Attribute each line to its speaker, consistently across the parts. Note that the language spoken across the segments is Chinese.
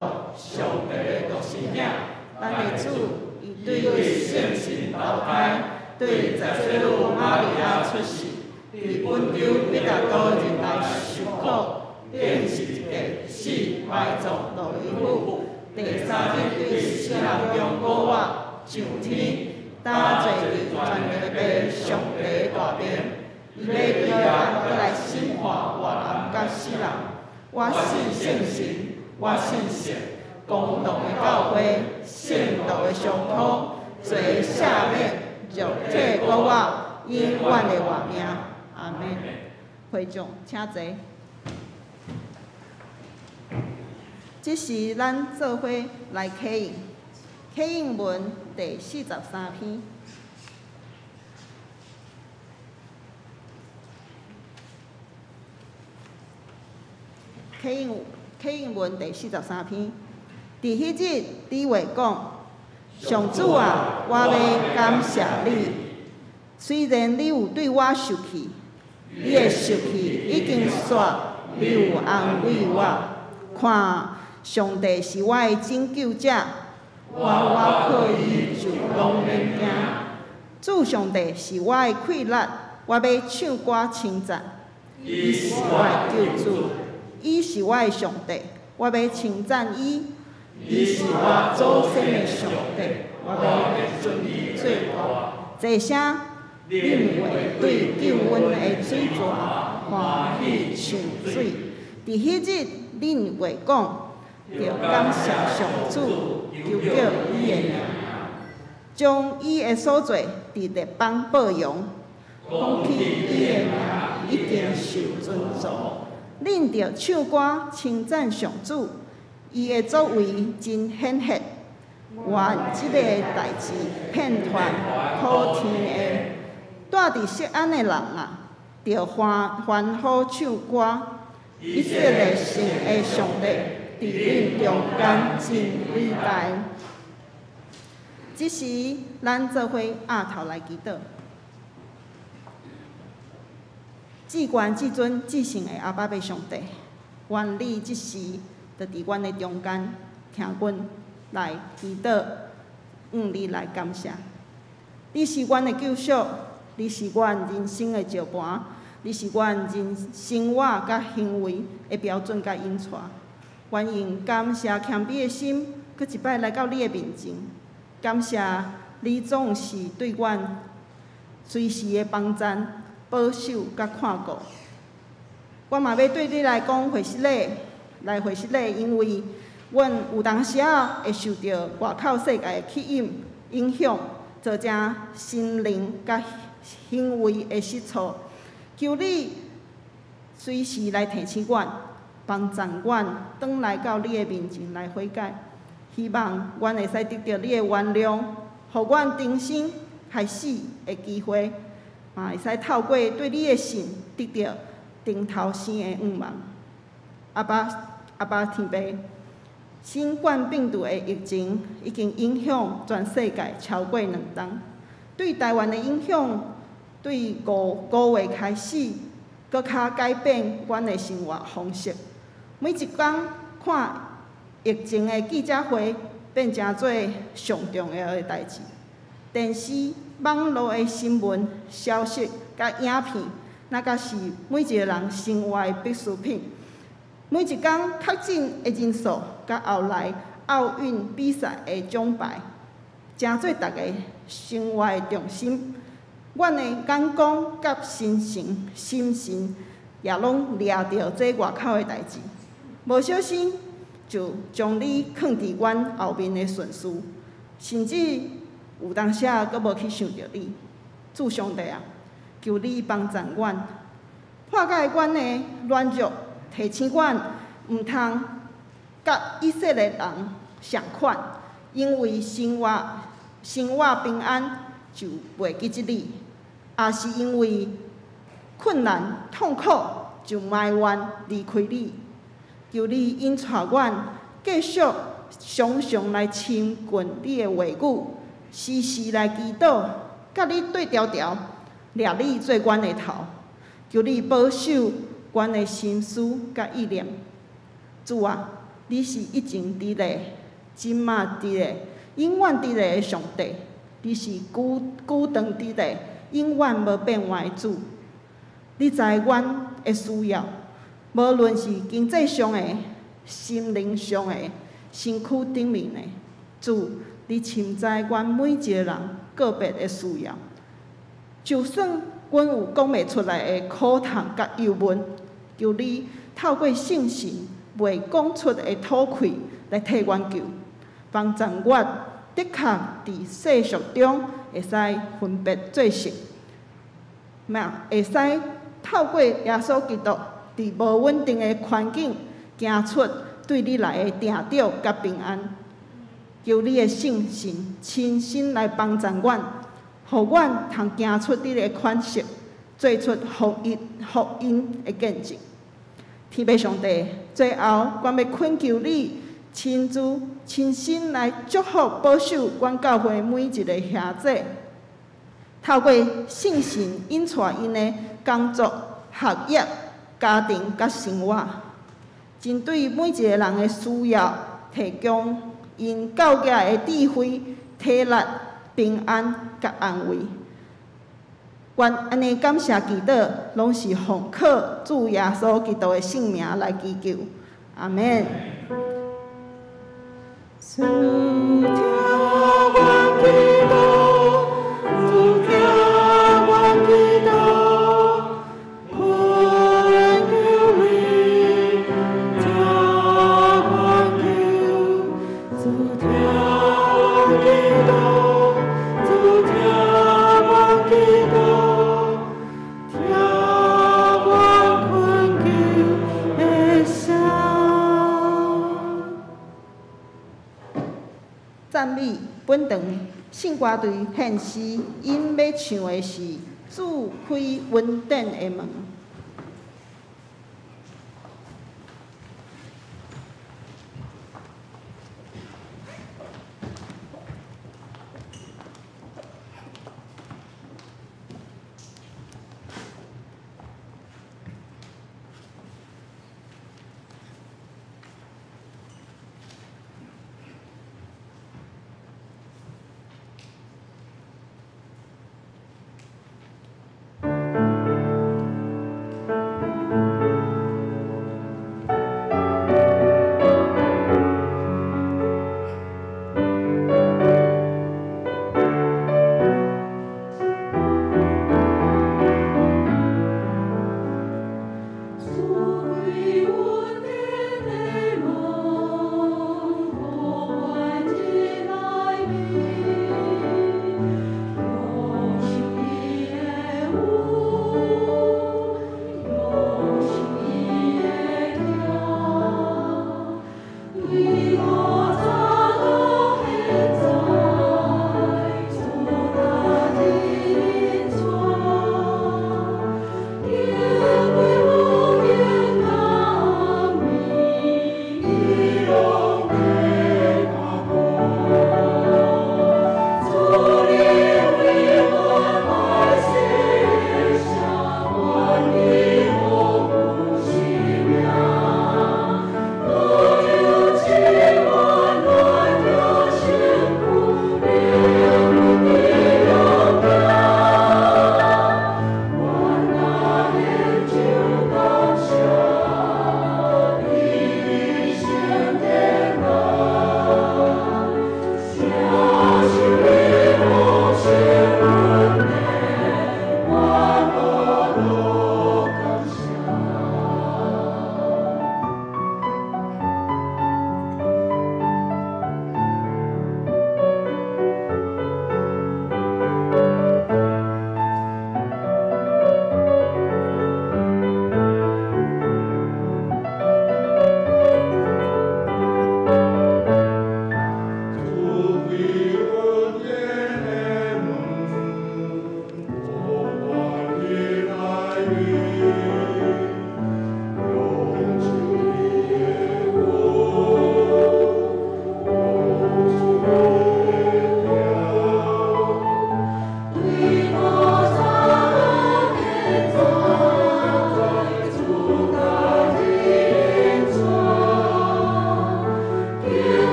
Speaker 1: 上帝的独生囝，咱的主以对圣神投胎，对十岁女玛利亚出世，伫温州彼拉多人来受苦，变是一个死埋葬落于府，第三日对死人中国活上天，打坐伫全地的上帝大名。 伊要对人过来审判活人甲死人。我信圣神，我信神，公道的教会，圣道的上土，罪赦免，肉体国我，永远的活命。阿门。会众请坐。这是咱做伙来启应，启应文第43篇。 启应文第43篇，伫迄日，你话讲：上主啊，我要感谢你。虽然你有对我受气，你的受气已经煞，你有安慰我。看，上帝是我的拯救者，我靠伊就拢免惊。主上帝是我的快乐，我要唱歌称赞。伊是我的救主。 伊是我的上帝，我要称赞伊。伊是我祖先的上帝，我要尊伊做大。这声，恁会对救恩的水泉欢喜像水。伫迄日，恁会讲，要感谢上主，求叫伊的名，将伊的所做伫列邦报扬，讲起伊的名一定受尊重。 恁着唱歌称赞上主，伊的作为真显赫。愿即个代志遍传普天下，住伫锡安的人啊，着欢呼唱歌。以色列神的上帝伫恁中间真伟大。即时，咱做伙压头来祈祷。 至高至尊至圣的阿爸爸上帝，愿你即时就伫阮的中间，听阮来祈祷，你来感谢。你是阮的救赎，你是阮人生的石盘，你是阮人生活甲行为的标准甲引带。愿用感谢谦卑的心，搁一摆来到你的面前，感谢你总是对阮随时的帮赞。 保守甲看顾，我嘛要对你来讲回失礼，因为阮有当时啊会受到外口世界的吸引影响，造成心灵甲行为的失措。求你随时来提醒阮，帮助阮转来到你的面前来悔改。希望阮会使得到你的原谅，互阮重新开始的机会。 嘛会使透过对你的信，得到顶头生的愿望。阿爸天父，新冠病毒的疫情已经影响全世界超过2冬，对台湾的影响，对5月开始，搁较改变阮的生活方式。每一天看疫情的记者会，变成做上重要的代志。电视。 网络的新闻、消息、甲影片，那甲是每一个人生活的必需品。每一天确诊的人数，甲后来奥运比赛的奖牌，成做大家生活的重心。阮的眼光甲心神也拢掠着这外口的代志，无小心就将你放伫阮后面的顺序，甚至。 有当时啊，阁无去想着你，主上帝啊，求你帮助阮，化解阮的软弱，提醒阮毋通甲以色列人相款，因为生活平安就袂记即你，也是因为困难痛苦就埋怨离开你，求你引带阮继续常常来亲近你的话语。 时时来祈祷，甲你对调调，掠你做阮的头，求你保守阮的心思甲意念。主啊，你是一前伫咧，今嘛伫咧，永远伫咧的上帝。你是久长伫咧，永远无变换的主。你知阮的需要，无论是经济上的、心灵上的、身躯顶面的，主，你深知阮每一个人个别的需要。就算阮有讲袂出来的苦痛甲忧闷，求你透过信心袂讲出的吐气来替阮求，帮助我的确伫世俗中会使分别做圣，会使透过耶稣基督伫无稳定的环境行出对你来的定着甲平安。求你的信心亲身来帮助阮，互阮通行出你的款式，做出福音的见证。天父上帝，最后阮要恳求你亲自亲身来祝福保守阮教会每一个兄弟，透过信心引带因的工作、学业、家庭甲生活，针对每一个人的需要，提供因教育的智慧、体力、平安甲安慰。愿安尼感谢祈祷，拢是奉靠主耶稣基督的圣名来祈求，阿门。主听我祈祷，主听我祈祷，恳求你听我求，主听我祈祷，主听我祈祷，听我恳求的声。赞美本堂圣歌队献诗，因要唱的是《主开恩典的门》。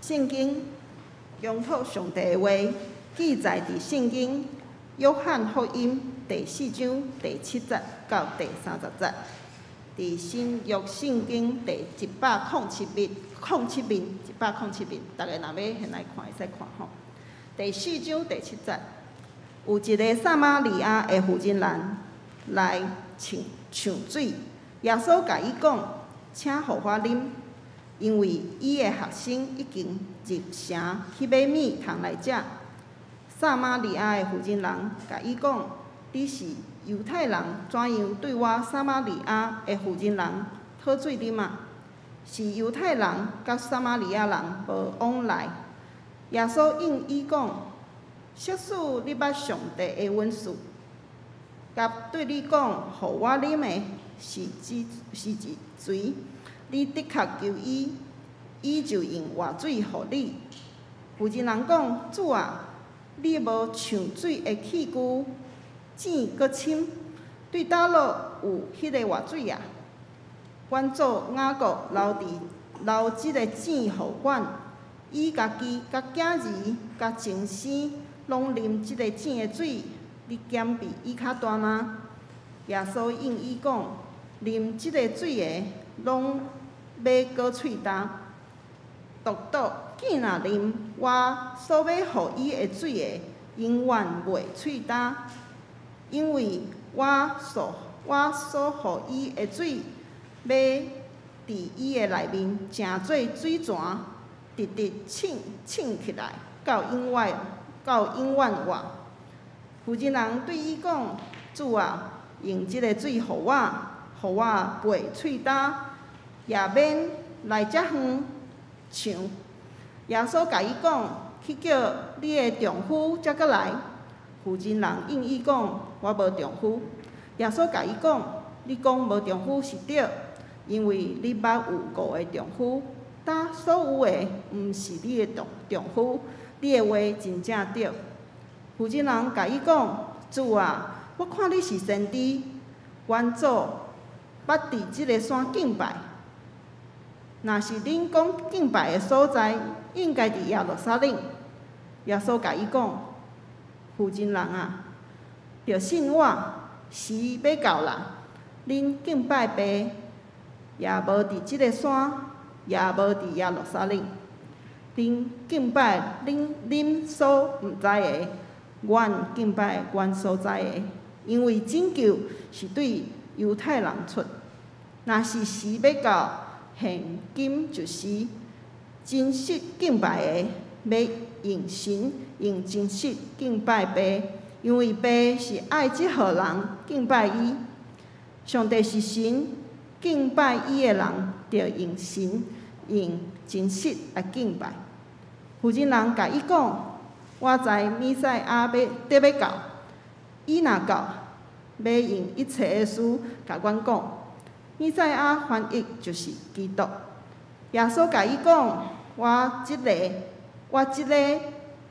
Speaker 1: 圣经拥抱上帝的话，记载伫圣经约翰福音第4章第7节到第30节。伫新约圣经第107面，大家若要现来看，会使看吼。第4章第7节，有一个撒玛利亚的妇人来抢水，耶稣甲伊讲，请互我啉。因为伊的学生已经入城去买米通来食。撒玛利亚的妇人甲伊讲：“你是犹太人，怎样对我撒玛利亚的妇人讨水啉啊？”是犹太人甲撒玛利亚人无往来。耶稣应伊讲：“即使你捌上帝的文士，甲对你讲，互我啉的是一水。你的确求伊，伊就用活水互你。”妇人讲：“主啊，你无抢水的器具，井阁深，对倒落有迄个活水啊？阮祖雅各留即个井互阮，伊家己、甲囝儿、甲前生拢啉即个井的水，你嫌比伊较大吗？”耶稣应伊讲：“啉即个水的，拢要过喙焦，独囝若啉我所要互伊的水的，永远袂喙焦，因为我所互伊的水，要伫伊的内面成做水泉，直直沁起来，到永远活。”妇人对伊讲：“主啊，用即个水互我袂喙焦，也免来遮远抢。”耶稣甲伊讲：“去叫你的丈夫才过来。”妇人应伊讲：“我无丈夫。”耶稣甲伊讲：“你讲无丈夫是对，因为你捌有5个丈夫，但所有的毋是你的丈夫。你的话真正对。”妇人甲伊讲：“主啊，我看你是先知，阮祖捌伫即个山敬拜。若是恁讲敬拜的所在，应该伫耶路撒冷。”耶稣甲伊讲：“妇人啊，着信我，时要到啦。恁敬拜爸，也无伫即个山，也无伫耶路撒冷。恁敬拜恁所毋知的，阮敬拜阮所知的。因为拯救是对犹太人出，若是时要到，现今就是真实敬拜的，要用神用真实敬拜爸，因为爸是爱即号人敬拜伊。上帝是神，敬拜伊的人着用神用真实来敬拜。妇人甲伊讲：“我知弥赛亚要到，伊若到，要用一切的事甲阮讲。”弥赛亚翻译就是基督。耶稣甲伊讲：“我即个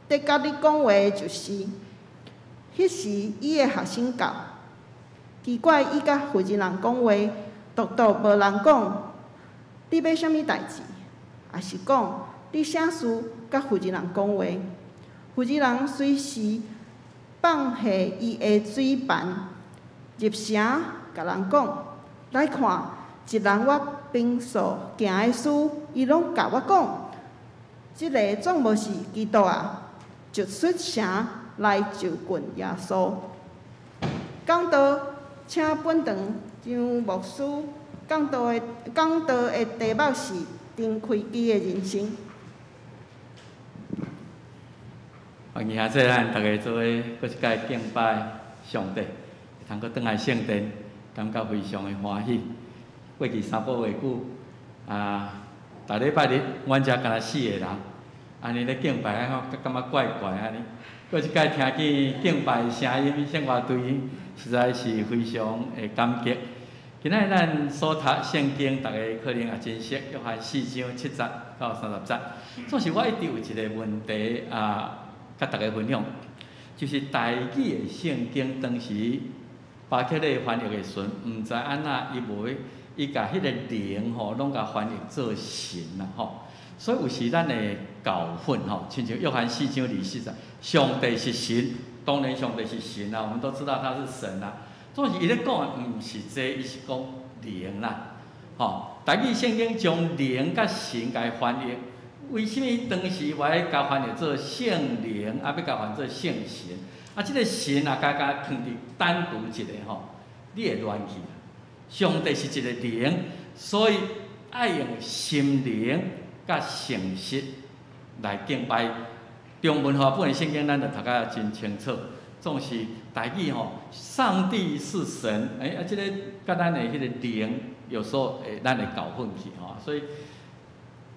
Speaker 1: 在甲你讲话的就是。”迄时伊的学生到，奇怪伊甲妇人讲话，独无人讲你要啥物代志，也是讲你啥事甲妇人讲话。妇人随时放下伊的水盘，入城甲人讲：“来看，一人我平素行的事，伊拢甲我讲，即个总无是基督啊！”就出城来就近耶稣。讲道，请本堂张牧师讲道的题目是“张开基的人生”。
Speaker 2: 今仔日咱大家做伙搁一届敬拜上帝，通搁转来圣殿，感觉非常的欢喜。过去3个月久，逐礼拜日，阮遮敢若4个人，安尼咧敬拜，感觉怪怪安尼。过一届听见敬拜的声音，生活对实在是非常的感激。今仔日咱所读圣经，大家可能也真熟，约翰4章7节到30节。总是我一直有一个问题甲大家分享，就是台语的圣经当时巴克勒翻译的时阵，毋知安那伊甲迄个灵吼，拢甲翻译做神啦吼。所以有时咱会搞混吼，亲像约翰4章24节，上帝是神，当然上帝是神啊，我们都知道他是神啊。总是伊咧讲的毋是这，伊是讲灵啦。吼，台语圣经将灵甲神甲翻译，为什么当时我要甲翻译做圣灵，要甲翻译做圣神？即个神甲放伫单独一个吼，你会乱去啦。上帝是一个灵，所以爱用心灵甲诚实来敬拜。中文和本圣经咱就读甲真清楚，总是台语吼，上帝是神，即个甲咱的迄个灵，有时候咱会搞混去吼，所以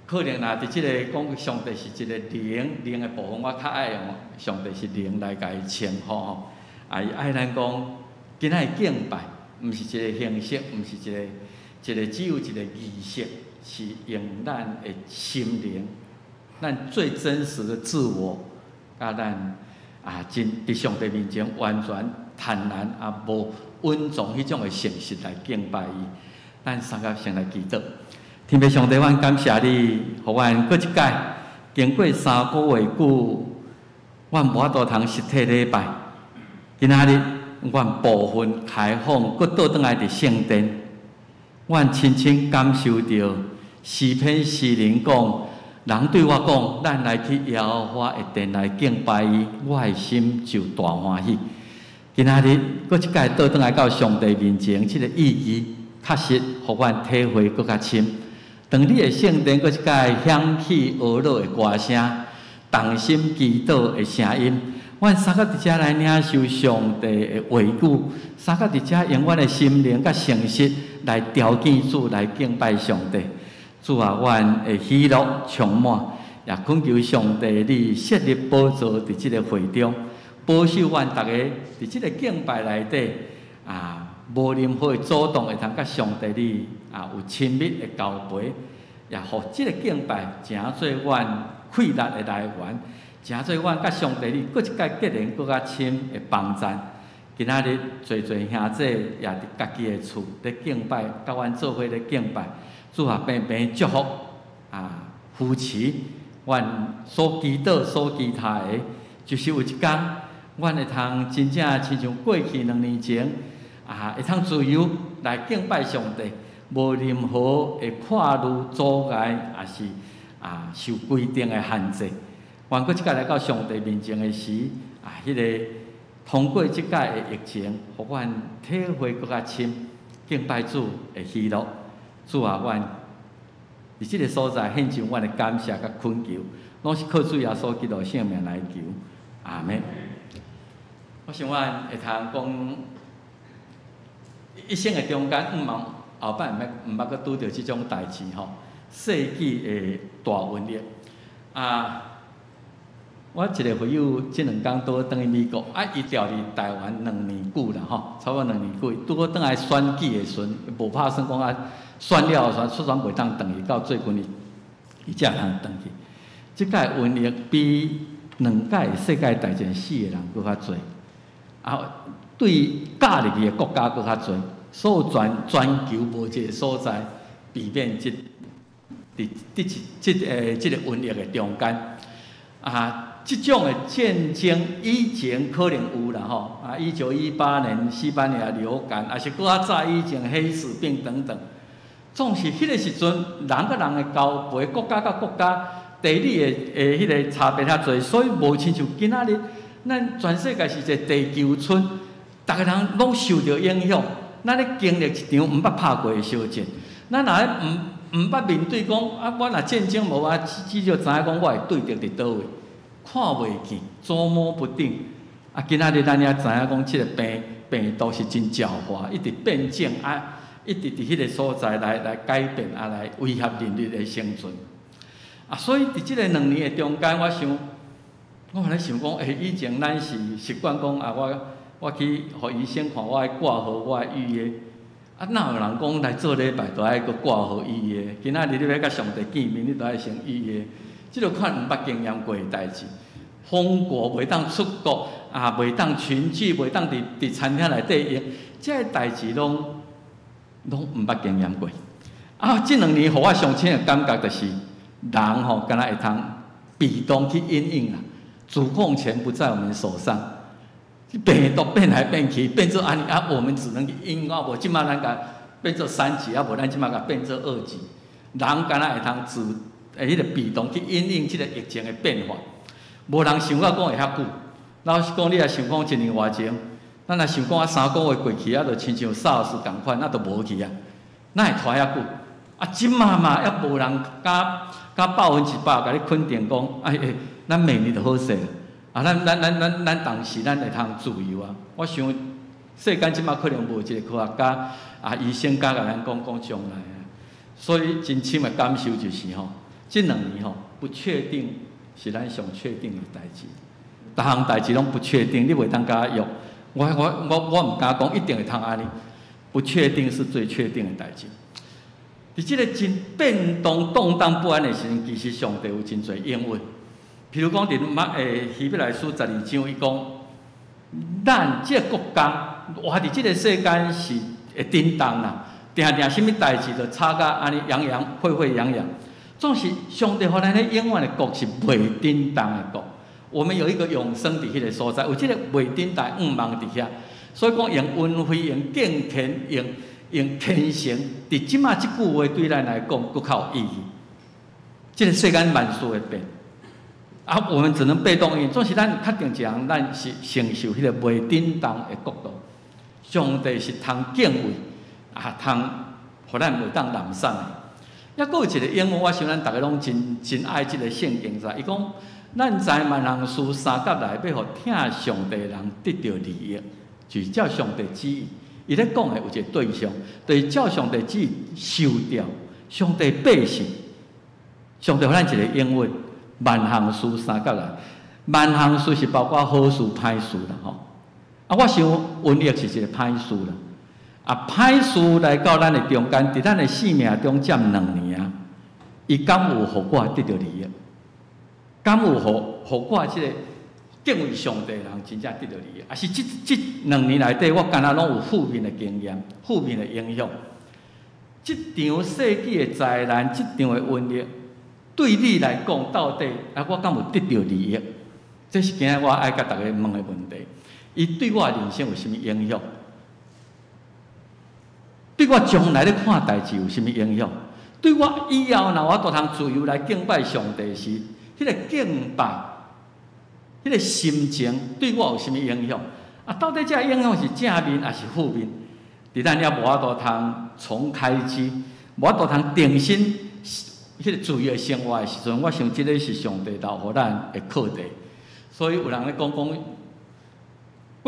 Speaker 2: 可能伫即个讲上帝是一个灵的部分，我较爱用上帝是灵来甲伊称呼吼，伊爱咱讲今仔的敬拜。毋是一个形式，毋是一个只有一个仪式，是用咱的心灵，咱最真实的自我，甲咱真伫上帝面前完全坦然无稳重迄种的诚实来敬拜伊。咱三个先来祈祷，天父上帝，阮感谢你，互阮过一届，经过3个月久，阮无法度通实体礼拜，今仔日。阮部分开放，搁倒转来伫圣殿，阮深深感受到诗篇诗人讲，人对我讲，咱来去耶和华的殿来敬拜伊，我的心就大欢喜。今仔日搁一届倒转来到上帝面前，即个意义确实互阮体会搁较深。当你的圣殿搁一届响起俄乐的歌声，动心祈祷的声音。阮三个伫遮来领受上帝的话语，三个伫遮用阮的心灵甲诚实来条件主来敬拜上帝。主啊，阮的喜乐充满，也恳求上帝你设立宝座伫即个会中，保守阮逐个伫即个敬拜内底无任何的阻挡会通甲上帝你有亲密的交陪，也互即个敬拜成做阮快乐的来源。诚做阮甲上帝你，搁一届结连搁较深的帮助。今仔日侪兄弟也伫家己的厝咧敬拜，甲阮做伙咧敬拜。主啊，平平祝福扶持阮所祈祷、所期待的，就是有一天，阮会通真正亲像过去2年前会通自由来敬拜上帝，无任何的跨路阻碍，也是受规定的限制。阮搁即届来到上帝面前的时，迄个通过即届的疫情，互阮体会搁较深，敬拜主的喜乐。主啊，阮伫即个所在献上阮的感谢甲恳求，拢是靠主耶稣基督圣名来求，阿门。我想阮会通讲，一生的中间，后摆毋捌搁拄着即种代志吼，世纪的大瘟疫我一个朋友即2天倒转去美国，伊调伫台湾2年久啦吼，差不多2年久。拄好转来选举的时阵，无拍算讲选了出选袂当转去，到最近伊才通转去。即届瘟疫比2届世界大战死的人搁较侪，对嫁入去的国家搁较侪，所有全球无一个所在避免即个瘟疫的中间即种的战争以前可能有啦吼，1918年西班牙流感，也是搁较早以前黑死病等等。总是迄个时阵，人甲人的交陪，国家甲国家地理的迄个差别较侪，所以无亲像今仔日，咱全世界是一个地球村，逐个人拢受到影响。咱咧经历一场毋捌拍过的小战，咱若咧毋捌面对讲我若战争无至少知影讲我会对着伫倒位。看袂见，捉摸不定。今仔日咱也知影讲，即个病毒是真狡猾，一直变种一直伫迄个所在来改变来威胁人类的生存。所以伫即个2年的中间，我咧想讲，以前咱是习惯讲我去互医生看我的挂号、我的预约，啊，哪有人讲来做礼拜都爱搁挂好意义的？今仔日你要甲上帝见面，你都爱先预约。即种款毋捌经验过的代志，封国袂当出国啊，袂当群聚，袂当伫餐厅内底用，即个代志拢毋捌经验过。啊，即2年，互我上深的感觉就是，人吼敢若会通被动去因应啦，主控权不在我们手上。病毒变来变去，变做安尼啊，我们只能因啊，无即马咱甲变做3级啊，无咱即马甲变做2级。人敢若会通迄个被动去因应即个疫情的变化，无人想到讲会遐久。老实讲，你也想讲1年外前，咱也想讲啊3个月过去啊，就亲像 SARS 共款，那就无去啊，哪会拖遐久？啊，即马嘛，还无人敢100%甲你肯定讲，咱明年就好势。啊，咱当时咱会通自由啊！我想世间即马可能无一个科学家啊、医生甲咱讲将来啊，所以真深的感受就是吼，这2年吼不确定是咱上确定的代志，逐项代志拢不确定，你袂当甲用。我毋敢讲一定会通安尼，不确定是最确定的代志。伫即个真变动、动荡不安的时阵，其实上帝有真侪应允。譬如讲，希伯来书12章，伊讲，咱即个国家活伫即个世间是会震动啦，定什么代志就吵甲安尼洋洋、沸扬扬。总是上帝互咱咧永远的国是袂震动的国。我们有一个永生伫迄个所在，有即个袂震动五芒伫遐，所以讲用恩惠、用敬虔、用虔诚，伫即马即句话对咱来讲更较有意义。即个世间万事会变。啊，我们只能被动因，总是咱确定一项，咱是承受迄个袂震动的国度。上帝是通敬畏，啊，通互咱袂当懒散的。抑佫有一个应用，我想咱大家拢真爱即个圣经噻。伊讲，咱在万行事3角内，要互听上帝的人得到利益，就是照上帝旨意。伊咧讲的有一个对象，就是照上帝旨意收掉上帝百姓。上帝互咱一个应允。万行事3角内，万行事是包括好事、歹事啦，吼。啊，我想瘟疫是一个歹事啦。啊，歹事来到咱的中间，伫咱的生命中占2年啊，伊敢有互我得到利益？敢有互我即个敬畏上帝的人真正得到利益？啊，是即2年内底，我敢若拢有负面的经验、负面的影响。即场世纪的灾难，即场的瘟疫。对你来讲，到底啊，我敢有得到利益？这是今日我爱甲大家问的问题。伊对我人生有甚么影响？对我将来咧看代志有甚么影响？对我以后若我都通自由来敬拜上帝时，迄个敬拜，迄个心情对我有甚么影响？啊，到底这影响是正面还是负面？伫咱也无法度通重开机，无法度通定心。迄个自由生活的时阵，我想即个是上帝留予咱的课题。所以有人咧讲，过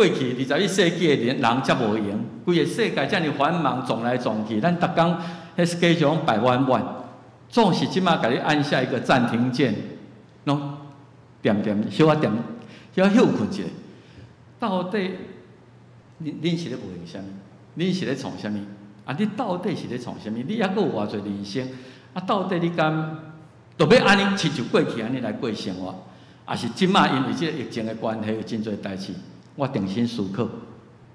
Speaker 2: 去21世纪的人才无闲，规个世界遮尔繁忙，撞来撞去，咱逐工迄计上百万，总是即马甲你按下一个暂停键，拢小啊休困一下。到底恁是咧无用啥物？恁是咧创啥物？啊，你到底是咧创啥物？你还佫有偌侪人生？啊，到底你敢就要安尼亲像过去安尼来过生活，还是即马因为即个疫情的关系，有真侪代志，我定心思考，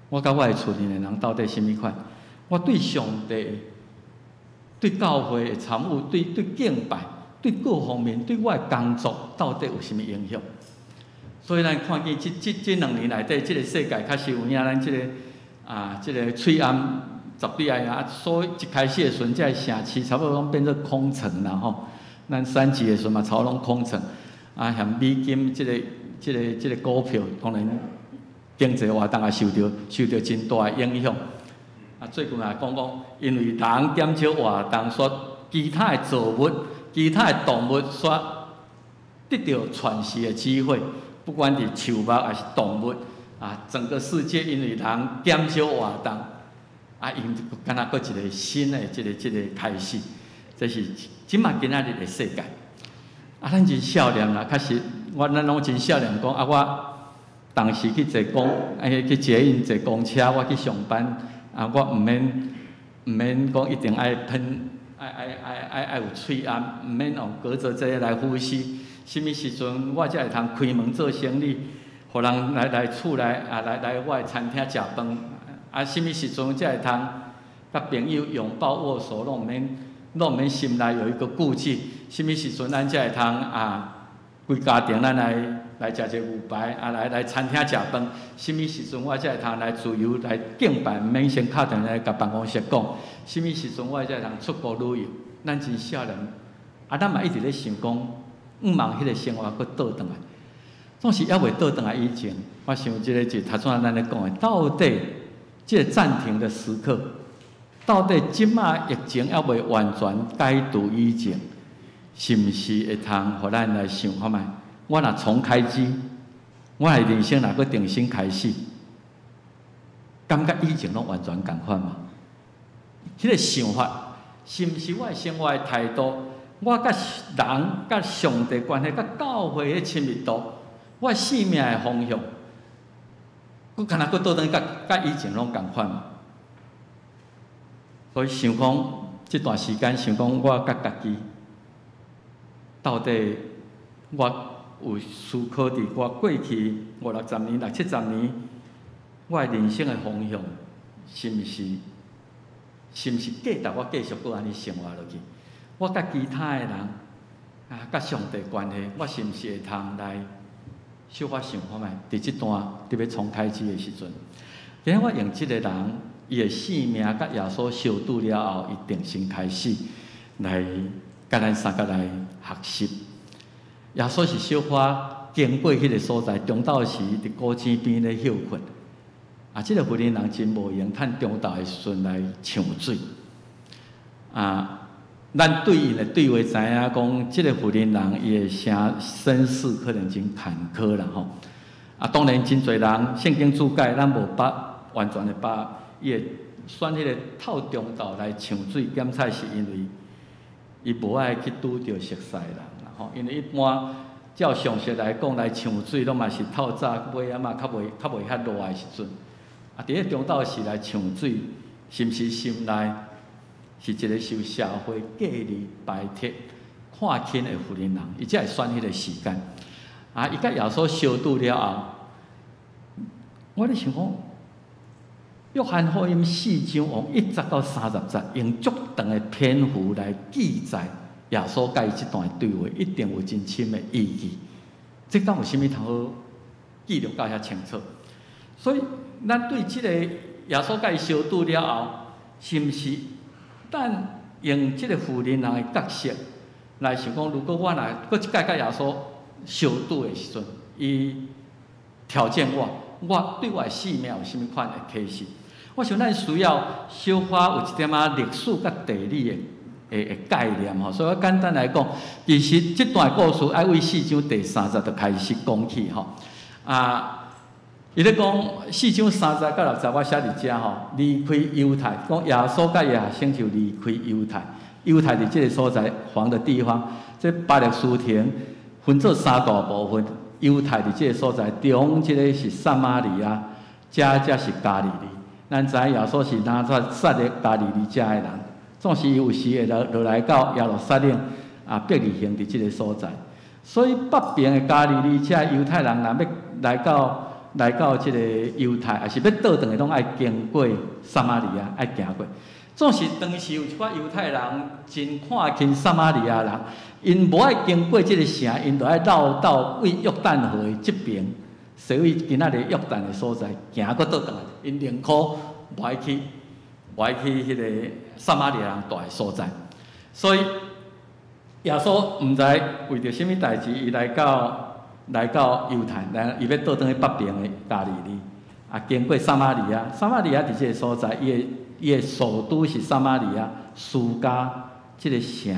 Speaker 2: 我甲我的厝里的人到底甚物款？我对上帝、对教会的参与、对敬拜、对各方面、对我的工作，到底有甚物影响？所以咱看见这2年内底，即个世界确实有影咱即个翠暗。12爱啊，所以一开始的时阵，这城市差不多拢变做空城啦吼。咱3级的时阵嘛，差不多拢空城。啊，像美金这个股票，当然经济活动也受到真大的影响。啊，最近也讲，因为人减少活动，所其他的作物、其他的动物所得到喘息的机会，不管是树木还是动物，啊，整个世界因为人减少活动。啊，因敢若佫一个新的这个开始，这是即马今仔日的世界。啊，咱真少年啦，确实，咱拢真少年讲啊，我当时去坐捷运坐公车，我去上班啊，我毋免毋免讲一定爱喷，爱有喙暗，毋免用隔着这个来呼吸。什么时阵我才会通开门做生意，互人来厝内来我的餐厅食饭？啊，什么时阵才会通甲朋友拥抱握手，拢毋免心内有一个顾忌？什么时阵咱才会通规家庭咱来食一个牛排，来餐厅食饭？什么时阵我才会通来自由来敬拜，毋免先敲电话来甲办公室讲？什么时阵我才会通出国旅游？咱真少年，咱嘛一直咧想讲，毋茫迄个生活佫倒转来。总是还未倒转来以前，我想即个就头先咱咧讲的，到底即个暂停的时刻，到底即马疫情还未完全解除以前，是毋是会通互咱来想看觅？我若重开机，我的人生若佫重新开始，感觉以前拢完全共款嘛？迄个想法，是毋是我的生活的态度？我甲人、甲上帝关系、甲教会的亲密度，我生命的方向，佫敢若佫倒转甲以前拢共款嘛？所以想讲，即段时间想讲，我甲家己到底我有思考伫我过去50-60年、60-70年，我的人生的方向，是毋是价值我继续搁安尼生活落去？我甲其他的人甲上帝关系，我是毋是会通来小可想看觅？伫即段伫要重开机的时阵，今日我用即个人伊的性命甲耶稣相拄了后，伊重新开始来甲咱三个来学习。耶稣是小可经过迄个所在，中昼时伫古井边咧休困。即个妇人人真无闲，趁中昼的时阵来抢水。咱对因的对话知影讲，即个妇人人伊的身世可能真坎坷啦吼。当然真侪人圣经注解，咱无完全的把伊会选迄个透中昼来抢水检菜，是因为伊无爱去拄着熟悉人啦吼。因为一般照常识来讲，来抢水拢嘛是透早尾嘛较袂遐热的时阵。伫咧中昼时来抢水，是毋是心内是一个受社会隔离排斥、看轻的妇人人，伊才会选迄个时间。伊甲耶稣相拄了后，我咧想讲，约翰福音4章往1节到30节，用足长的篇幅来记载耶稣甲伊即段对话，一定有真深的意义。这敢有啥物通好记录到遐清楚？所以，咱对即个耶稣甲伊相拄了后，是毋是咱用即个妇人人的角色来想讲？如果我若搁一届甲耶稣相拄的时阵，伊挑战我对我的生命有啥物款的启示？我想咱需要小可有一点历史甲地理的概念吼。所以我简单来讲，其实即段故事爱为4章第3节就开始讲起吼。伊咧讲4章3节到6节，我写伫遮吼，离开犹太，讲耶稣甲伊学生就离开犹太。犹太伫即个所在黄的地方，即巴勒斯坦分做3大部分。犹太伫即个所在中，即个是撒玛利亚，遮是加利利。咱知影耶稣是拿撒勒加利利遮的人，总是有时会落来到耶路撒冷伯利恒伫即个所在。所以北边的加利利遮犹太人若要来到即个犹太，也是要倒转的，拢爱经过撒玛利亚，爱行过。总是当时有一寡犹太人真看轻撒玛利亚人，因无爱经过即个城，因就爱绕到为约旦河的即边，所以今仔日约旦的所在，行搁倒转来，因宁可无爱去迄个撒玛利亚人住的所在。所以耶稣毋知为着什么代志，伊来到犹太，伊要倒转去北边的加利利，经过撒玛利亚。撒玛利亚伫即个所在，伊的首都是撒玛利亚苏加即个城，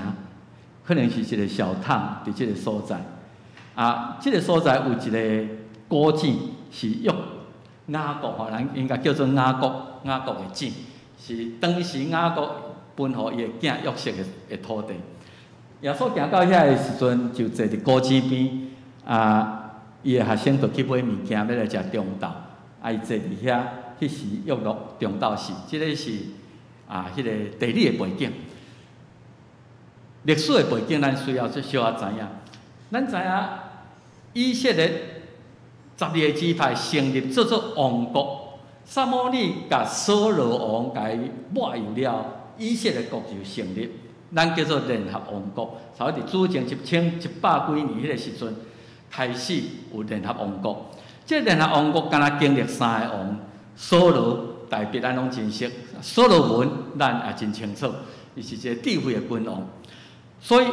Speaker 2: 可能是一个小塘伫即个所在。即个所在有一个古井，是雅各吼，人应该叫做雅各的井，是当时雅各分予伊的囝约瑟的土地。耶稣行到遐的时阵，就坐伫古井边。伊的学生就去买物件，要来食中昼。伊坐伫遐，迄时约落中昼时，即个是迄个地理的背景、历史的背景，咱需要小可知影。咱知影以色列12个支派成立做王国，撒母耳甲扫罗王甲伊抹油了，以色列国就成立。咱叫做联合王国，差不多主前1100几年迄个时阵开始有联合王国。这联合王国敢若经历3个王，扫罗大别咱拢真熟，所罗门咱也真清楚，伊是一个智慧的君王。所以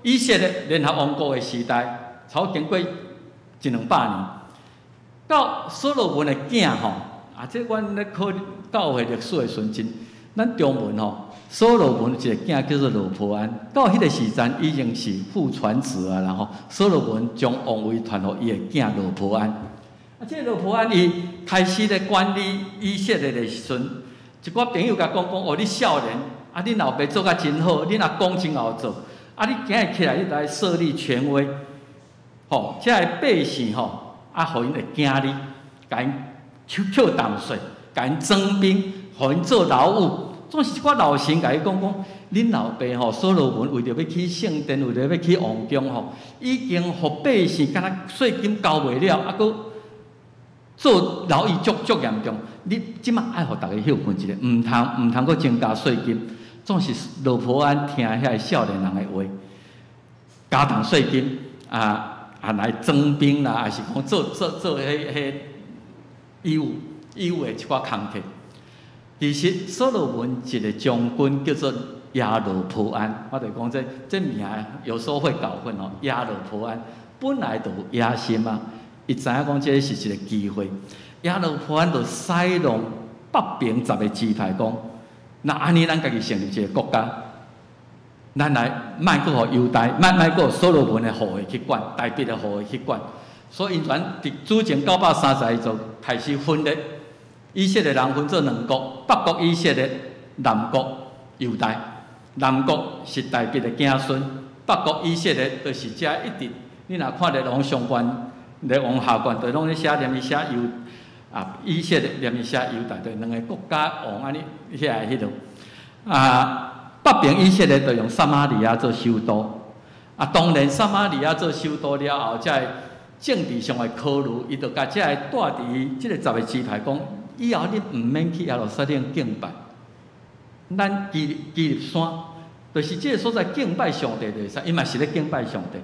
Speaker 2: 以色列联合王国的时代，差不多经过100-200年，到所罗门的囝吼，这阮咧考教会历史的时阵，咱中文吼。所罗门一个囝叫做罗波安，到迄个时阵已经是父传子啊，然后所罗门将王位传予伊的囝罗波安。这个罗波安伊开始咧管理以色列的时阵，一寡朋友甲讲哦，你少年，你老爸做甲真好，你若讲真好做，你今日起来你来设立权威，这个百姓互因会惊你，甲因扣重税，甲因征兵，互因做劳务。总是一寡老神甲伊讲，恁老爸所罗门为着要起圣殿，为着要起王宫已经互百姓敢若税金交袂了，佫做劳役足严重。你即马爱互大家休困一下，毋通佫增加税金。总是罗波安听遐少年人的话，加重税金来征兵啦，还是讲做迄义务的一寡工课。其实所罗门一个将军叫做亚罗波安，我就讲这名有时候会搞混亚罗波安本来就有野心啊，伊知影讲这是一个机会。亚罗波安就使弄北边10个支派讲，那安尼咱家己成立一个国家，咱来卖阁互犹大，卖阁所罗门的后裔去管，大别的后裔去管。所以因全伫主前930年就开始分裂。以色列人分做2国，北国以色列，南国犹大。南国是大别的子孙，北国以色列就是遮一直。你若看列王上官、列王下官，就拢咧写念伊写以色列念伊写犹大，就2个国家王安尼迄落。北边以色列就用撒玛利亚做首都。当然撒玛利亚做首都了后，才政治上的考虑，伊就甲遮个带伫即个10个支派讲。以后你毋免去耶路撒冷敬拜，咱基立山，就是即个所在敬拜上帝就会使，伊嘛是咧敬拜上帝。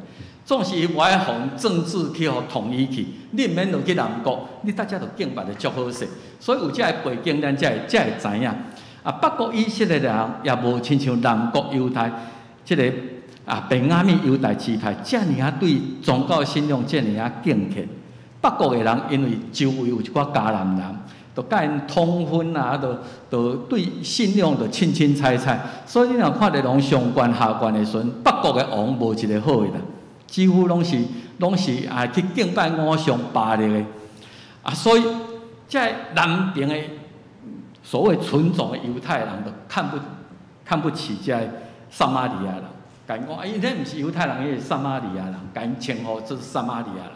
Speaker 2: 总是伊无爱互政治去互统一去，你毋免落去南国，你大家就敬拜得足好势。所以有遮个背景，咱才会知影。北国以色列人也无亲像南国犹太即个便雅悯犹大支派，遮尔啊对宗教信仰遮尔啊敬虔。北国的人因为周围有一寡迦南人。就甲因通婚就对信仰就清彩，所以你若看咧拢上官下官的时阵，北国的王无一个好的啦，几乎拢是去敬拜偶像巴力的，所以在南边的所谓纯种的犹太人，就看不起这撒玛利亚人，甲因讲因迄毋是犹太人，伊是撒玛利亚人，甲因称呼做撒玛利亚人。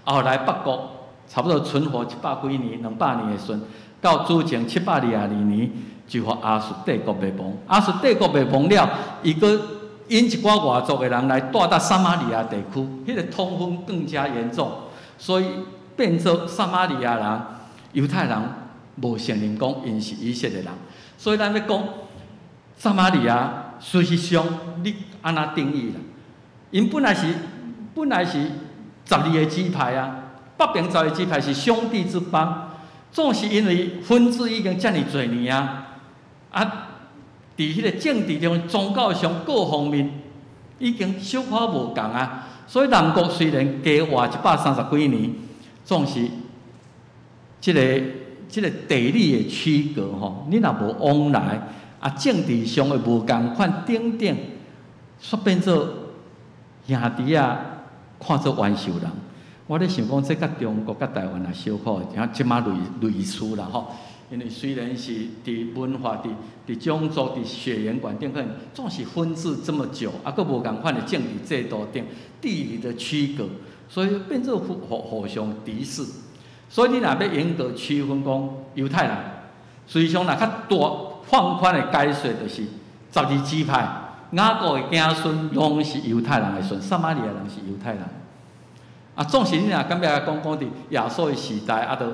Speaker 2: 后来北国。差不多存活100几年、200年的时阵，到主前722年，就互亚述帝国灭亡。亚述帝国灭亡了，伊佫引一寡外族的人来带到撒玛利亚地区，迄个通婚更加严重，所以变做撒玛利亚人、犹太人无承认讲因是以色列人。所以咱要讲撒玛利亚，事实上你安怎定义啦？因本来是12个支派啊。北边12个支派是兄弟之邦，总是因为分治已经遮尔侪年伫迄个政治中、宗教上各方面已经小可无共啊。所以南国虽然加活130几年，总是即个地理的区隔你若无往来政治上的无共款等等，煞变做兄弟看做冤仇人。我咧想讲，这甲中国、甲台湾也小可，即马类似啦因为虽然是伫文化、伫种族、伫血缘观点，可能总是分治这么久，佫无共款的政治制度顶、地理的区隔，所以变做互相敌视。所以你若要严格区分讲犹太人，实际上若较大放宽的解说就是12支派，雅各的子孙拢是犹太人的孙，撒玛利亚人是犹太人。啊，总是你若敢要讲伫亚述的时代，啊，着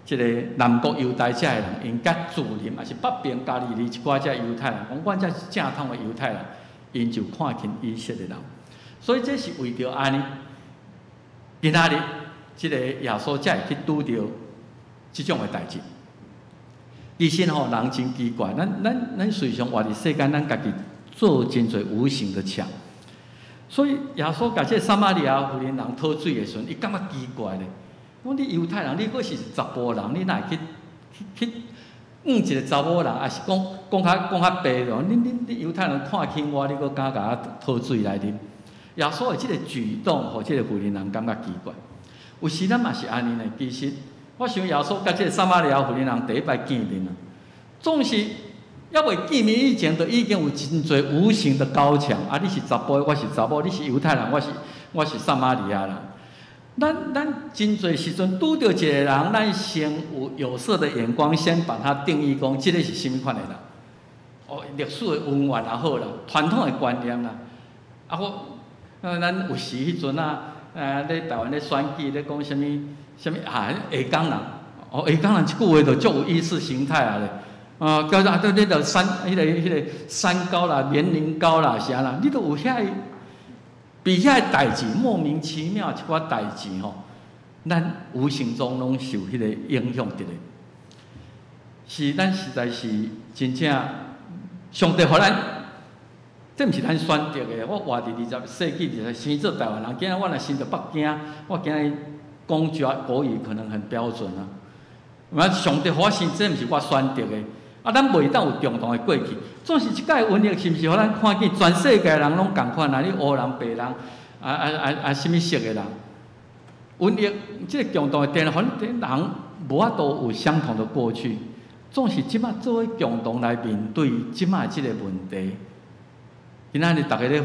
Speaker 2: 即个南国犹大遮的人，因甲自认也是北边加利利一寡遮犹太人，讲阮遮是正统的犹太人，因就看轻以色列人。所以这是为着安尼，今仔日即个亚述才会去拄着即种的代志。其实吼，人真奇怪，咱随常活伫世间，咱家己做真侪无形的墙。所以耶稣甲这撒玛利亚妇人人讨水的时阵，伊感觉奇怪咧。我你犹太人，你阁是查甫人，你哪会去一个查某人，还是讲较白咯？你犹太人看轻我，你阁敢甲我讨水来啉？耶稣的即个举动，互即个妇人人感觉奇怪。有时咱嘛是安尼呢。其实我想耶稣甲即个撒玛利亚妇人人第一摆见面啊，总是。还未见面以前，就已经有真侪无形的高墙。啊，你是查甫，我是查某；你是犹太人，我是撒玛利亚人。咱真侪时阵拄着一个人，咱先有色的眼光，先把他定义讲，即个是甚物款的人？哦，历史的文化也好啦，传统的观念啦。啊，咱有时迄阵啊，咧台湾咧选举咧讲什物下港人，哦，下港人即句话就足有意识形态啊咧。叫做对迄个山高啦、年龄高啦啥啦，你都有比遐代志莫名其妙一寡代志吼，咱无形中拢受迄个影响着咧。是咱实在是真正上帝互咱，这毋是咱选择的。我活伫20世纪就是生做台湾人，今仔我若生到北京，我今仔讲国语可能很标准啊。我上帝互我生，这毋是我选择的。啊，咱袂当有共同的过去，总是即届瘟疫是毋是互咱看见全世界人拢共款啊？你黑人、白人，什物色的人？瘟疫即个共同的电，互人无法度有相同的过去，总是即摆做伙共同来面对即摆即个问题。今仔日大家咧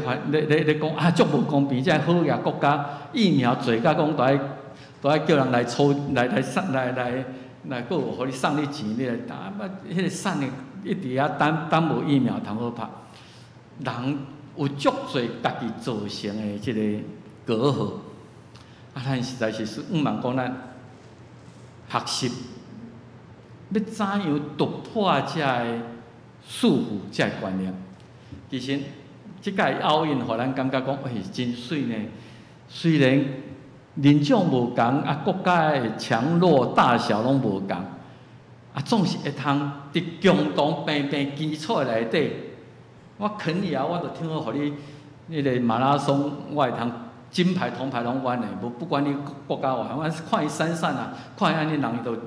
Speaker 2: 讲啊，足无公平，即个好个国家疫苗做甲讲都爱叫人来抽来，佫有互你送你钱，你来打，迄个送的一直啊等无疫苗通好拍，人有足侪家己造成的即个隔阂，啊，咱实在是毋茫讲咱学习要怎样突破这个束缚、这个观念。其实即届奥运，互咱感觉讲，真水呢，虽然。人种无共，啊，国家的强弱大小拢无共，啊，总是会通伫共同平基础内底。我肯亚，我就听好，互你迄个马拉松，我会通金牌、铜牌拢阮的，无不管你国家外，我看伊闪闪啊，看伊安尼人伊就伫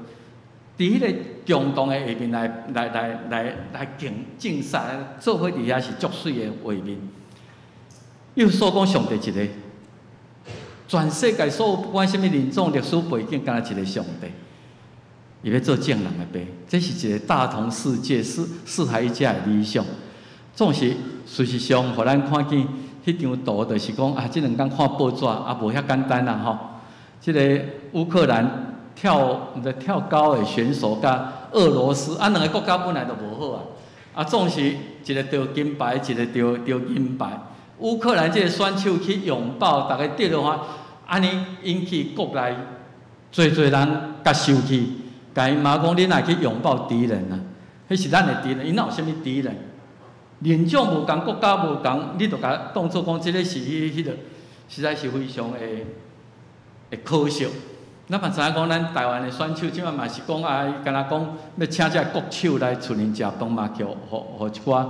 Speaker 2: 迄个共同的下面来竞赛，做伙伫遐是足水的画面。又说讲上帝一个。全世界所有不管什么人种、历史背景，敢若一个上帝，伊要做正人的爸，这是一个大同世界、四海一家的理想。总是事实上，互咱看见迄张图，就是讲啊，即两天看报纸啊，无遐简单啦吼。即个乌克兰跳高的选手甲俄罗斯啊，两个国家本来就无好啊，总是一个得金牌，一个得银牌。乌克兰这个选手去拥抱，大家得落话，安尼引起国内侪人甲生气，甲因骂讲恁若去拥抱敌人啊？迄是咱的敌人，因哪有啥物敌人？人种无共，国家无共，你就甲当作讲，即个是迄个，实在是非常会可惜。咱嘛知影讲，咱台湾的选手即摆嘛是讲啊，伊敢若讲要请这国手来厝里食饭嘛，叫互一寡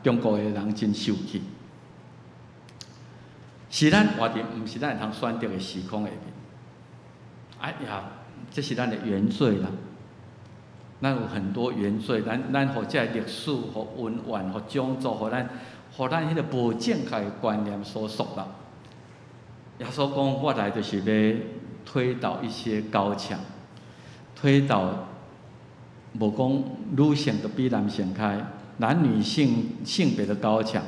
Speaker 2: 中国的人真受气，是咱活伫，毋是咱会通选择的时空下面。哎呀，这是咱的原罪啦。咱有很多原罪，咱互这历史、互文化、互种族、互咱迄个无正确的观念所塑造。耶稣讲，我来就是要推倒一些高墙，推倒无讲女性就比男性开。男女性别的高墙，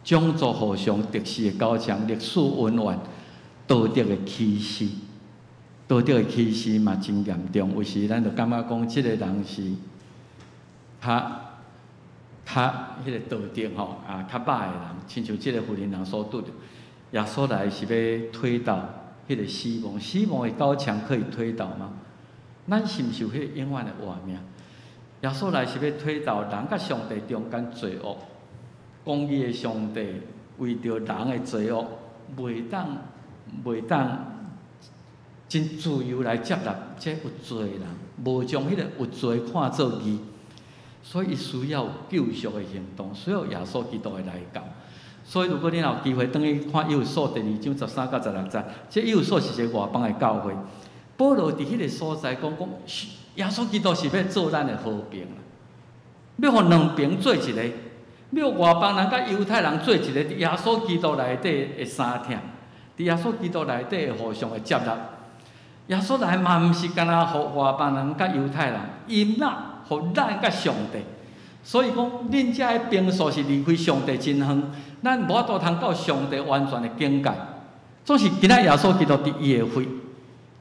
Speaker 2: 种族互相敌视的高墙，历史文化道德的歧视，道德的歧视嘛真严重。有时咱就感觉讲，即个人是迄个道德吼较歹的人，亲像即个妇人人所拄着，耶稣来是要推倒迄个死亡，死亡的高墙可以推倒吗？咱是毋是有迄个永远的活命？耶稣来是要推倒人甲上帝中间罪恶，公义的上帝为着人的罪恶，袂当真自由来接纳这有罪的人，无将迄个有罪看作义。所以，伊需要救赎的行动，需要耶稣基督的来到。所以，如果你有机会，等去看《以弗所》第2章13到16节，这以弗所是一个外邦的教会。保罗伫迄个所在讲，耶稣基督是要做咱的和平啦，要互两边做一个，要外邦人甲犹太人做一个。伫耶稣基督内底会相听，伫耶稣基督内底会互相的接纳。耶稣来嘛，毋是干那互外邦人甲犹太人，因那。互咱甲上帝，所以讲，恁遮的兵数是离开上帝真远，咱无法度通到上帝完全的境界。总是今仔耶稣基督伫伊的血，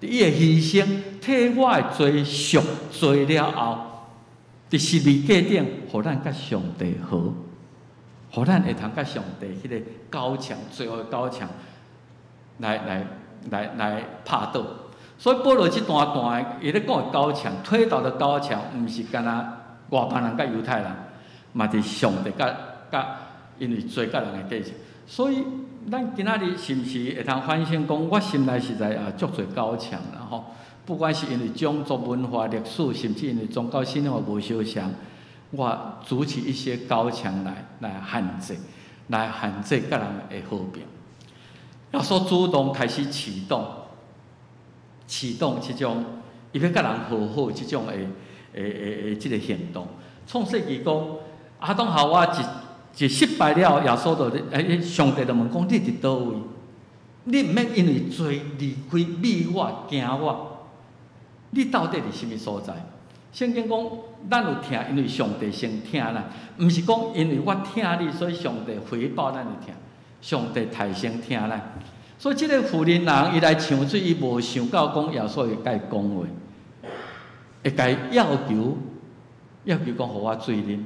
Speaker 2: 伫伊的牺牲，替我的罪赎罪了后，伫十字架顶，互咱甲上帝和，互咱会通甲上帝迄个高墙，最后的高墙来拍倒。所以保罗这段的，伊咧讲的高墙，推倒的高墙，毋是干那外邦人甲犹太人，嘛是上帝甲因为罪甲人的计较。所以咱今仔日是毋是会通反省讲，我心内实在足侪高墙啦吼。不管是因为种族文化、历史，甚至因为宗教信仰无相像，我筑起一些高墙来限制甲人的和平。要说主动开始启动这种，伊要甲人和好这种这个行动。创世纪讲，亚当夏娃一失败了，耶稣就上帝就问讲：你伫倒位？你毋免因为罪离开米我惊我，你到底伫什么所在？圣经讲，咱有疼，因为上帝先疼咱，毋是讲因为我疼你，所以上帝回报咱的疼。上帝太先疼咱。所以，即个妇人人伊来抢水，伊无想到讲耶稣会甲伊讲话，会甲伊要求讲，互我水啉。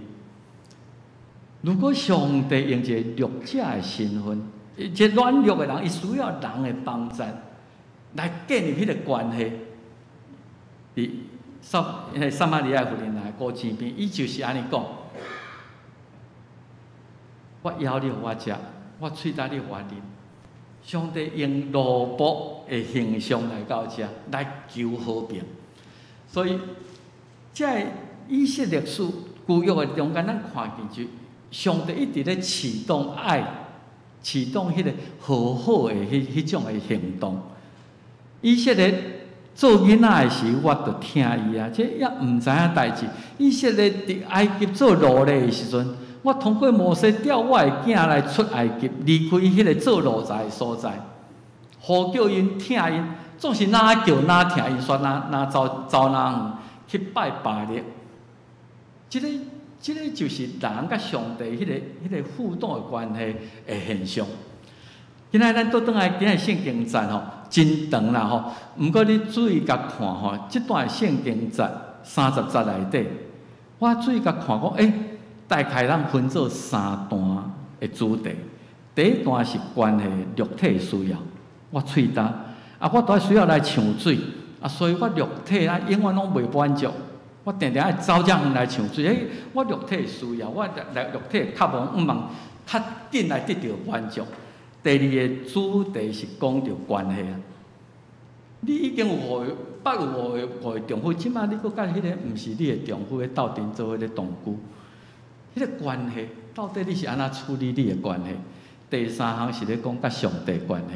Speaker 2: 如果上帝用一个弱者的身份，一个软弱的人，伊需要人的帮助来建立迄个关系。伫撒玛利亚妇人来古井边，伊就是安尼讲：我枵你，互我食；我喙焦你，互我啉。上帝用奴仆的形象来到遮，来求和平。所以，在以色列历史旧约的中间，咱看见就上帝一直咧启动爱，启动迄个和好的迄种的行动。以色列做囡仔的时，我就听伊啊，这也毋知影代志。以色列伫埃及做奴隶的时阵。我通过摩西调我的囝来出埃及，离开迄个做奴才的所在，呼叫因听因，总是哪叫哪听因说哪走哪远去拜巴力。这个就是人甲上帝迄个互动的关系的现象。今仔咱倒转来，今仔圣经节吼真长啦吼，毋过你注意甲看吼，这段圣经节30节内底，我注意甲看讲，大概咱分做3段的主题。第一段是关系肉体需要，我喙焦，我都需要来抢水，所以我肉体永远拢袂满足，我定定爱走遮远来抢水。我肉体需要，我肉体渴望，毋茫较紧来得到满足。第二个主题是讲到关系啊，你已经有5个丈夫，即摆你佫甲迄个毋是你的丈夫，斗阵做迄个同居。迄个关系到底你是安怎处理你的关系？第三项是咧讲甲上帝关系，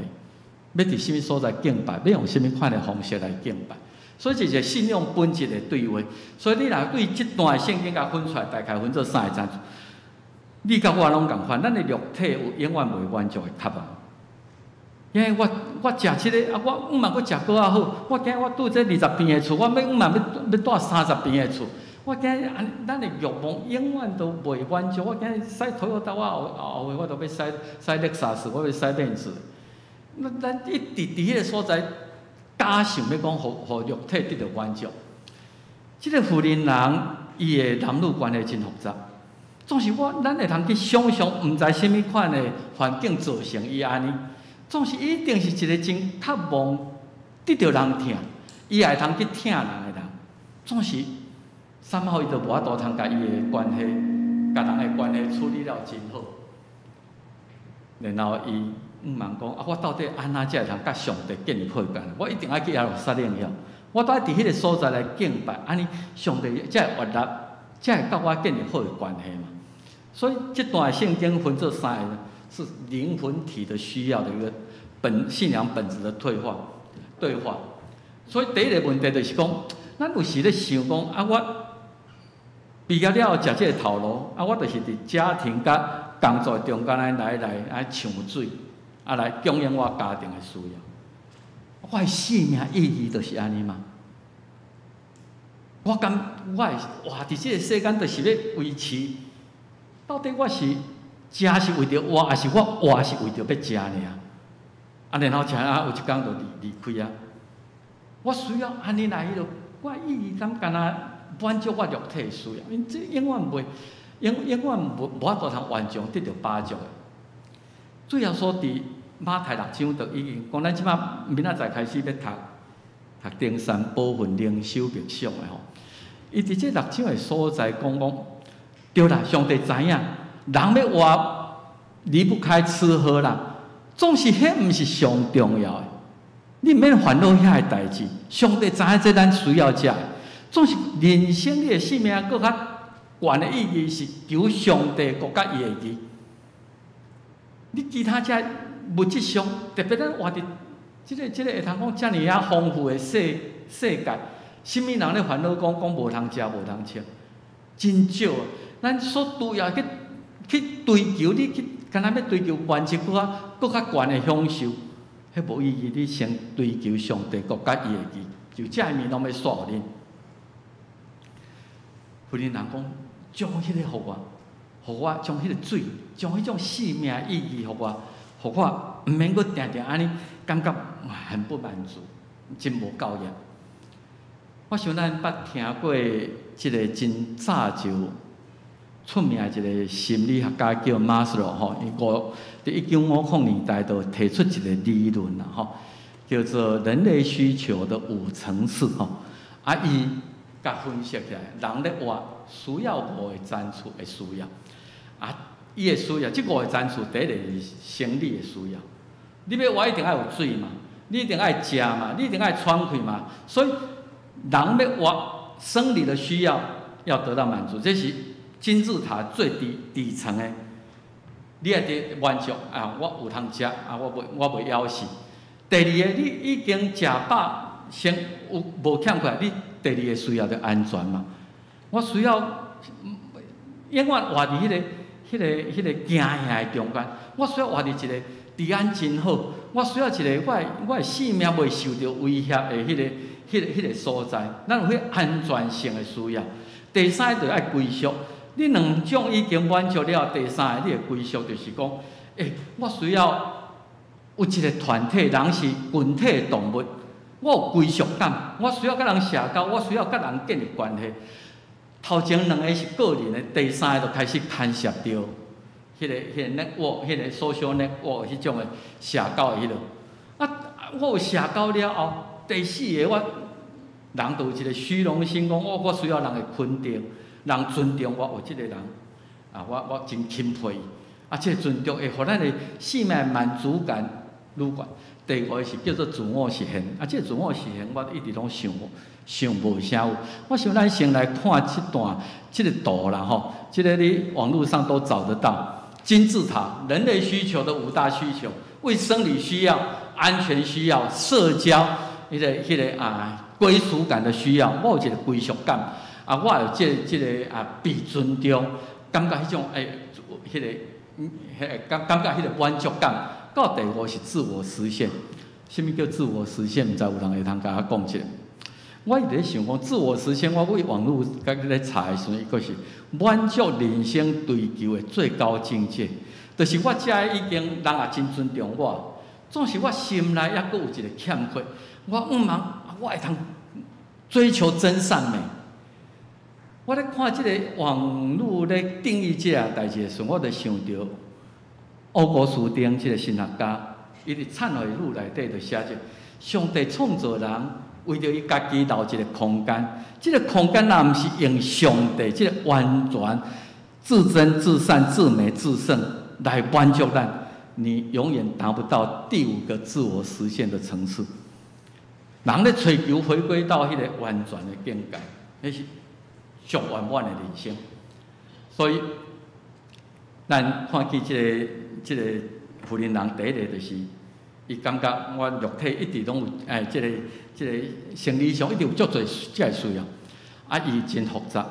Speaker 2: 要伫什么所在敬拜，要用什么款的方式来敬拜。所以这是信仰本质的对话。所以你若对这段圣经甲分出来，大概分做3个层次。你甲我拢共款，咱的肉体有永远袂满足的渴望。因为我食这个我毋茫佫食搁较好。我惊我拄这20平的厝，我毋茫要住30平的厝。我惊咱的欲望永远都袂满足。我惊使Toyota，我后尾我都要使Lexus，我要使奔驰。那咱一直伫迄个所在，假想要讲互肉体得到满足。这个妇人人伊的男女关系真复杂。总是咱会通去想象，毋知什物款的环境造成伊安尼，总是一定是一个真渴望得到人疼，伊也会通去疼人的人。总是somehow伊就无法度通甲伊的关系，甲人的关系处理了真好。然后伊问讲：我到底安怎才会通甲上帝建立好关系？我一定要去耶路撒冷了，我都要伫迄个所在来敬拜，安尼上帝才会悦纳，才会甲我建立好的关系嘛。所以这段圣经分做三个，是灵魂体的需要的一个信仰本质的对话。所以第一个问题就是讲，咱有时咧想讲我毕业了后食这个头路，我就是伫家庭甲工作中间来抢水，来供应我家庭的需要。我的生命意义就是安尼嘛。我的活伫这个世间，就是要维持。到底我是食是为着活，还是我活是为着要食尔？然后有一天就离开啊！我需要安尼来迄落，我意义敢满足我肉体的需要，因这永远无法度通完全得到饱足的。最后所伫马太6章就已经讲，咱即摆明仔载开始要读登山宝训灵修冥想的吼。伊伫这6章的所在讲，对啦，上帝知影，人要活离不开吃喝啦，总是迄毋是上重要的。你毋免烦恼遐个代志，上帝知影这咱需要食的，总是人生你的生命搁较悬的意义是求上帝国甲伊的义。你其他遮物质上，特别咱活伫即个会通讲遮尔丰富的世界，什物人咧烦恼讲无通食无通穿，真少。咱所需要去追求，你去敢若要追求完成搁较悬的享受，迄无意义。你先追求上帝国甲伊的义，就遮面拢要煞互恁。有人讲，将迄个互我将迄个水，将迄种生命意义互我毋免搁定定安尼，感觉很不满足，真无够用。我想咱捌听过一个真早就出名的一个心理学家叫马斯洛吼，伫1950年代就提出一个理论啦吼，叫做人类需求的5层次吼。伊甲分析起来，人咧活需要5个层次的需要。伊的需要，即5个层次，第一个是生理的需要。你要活一定要有水嘛，你一定要食嘛，你一定要喘气嘛。所以人要活，生理的需要要得到满足，这是金字塔最底层的，你也得满足我有通食我袂枵死。第二个，你已经食饱，先无欠缺，你第二个需要的安全嘛。我需要永远活伫迄个惊吓的中间，我需要活伫一个治安真好，我需要一个我的性命袂受到威胁的迄个所在，咱有迄安全性的需要。第三个就爱归属。你两种已经满足了，第三个你的归属就是讲，我需要有一个团体，人是群体动物，我有归属感，我需要甲人社交，我需要甲人建立关系。头前两个是个人的，第三个就开始牵涉到迄个 network， 迄个 social network 迄种的社交的迄落。我有社交了后，第四个人就有一个虚荣心，讲我需要人的肯定。人尊重我，有即个人我真钦佩伊。即个尊重会互咱的生命满足感愈悬。第五个是叫做自我实现，即个自我实现我一直拢想无啥有。我想咱先来看即个图啦吼，即个你网络上都找得到。金字塔，人类需求的5大需求：为生理需要、安全需要、社交迄个归属感的需要。我有一个归属感。我有即个被尊重，感觉迄种感觉迄个满足感。到第5是自我实现。什物叫自我实现？毋知有人会通甲我讲一下。我一直咧想讲，自我实现，我为网络甲咧查的时阵，伊个是满足人生追求的最高境界。就是我遮已经人也真尊重我，总是我心内还阁有一个欠缺。我我会通追求真善美。我咧看即个网络咧定义即个代志的时候，我就想到欧古斯丁即个神学家，伊伫忏悔录内底就写着：上帝创造人，为着伊家己留一个空间。即个空间若毋是用上帝即个完全、至真、至善、至美、至圣来满足咱，你永远达不到第5个自我实现的层次。人咧追求回归到迄个完全的境界，那是上圆满的人生。所以，咱看见即个富人人，第一个就是，伊感觉我肉体一直拢有即个生理上一直有足侪即个需要，啊，伊真复杂。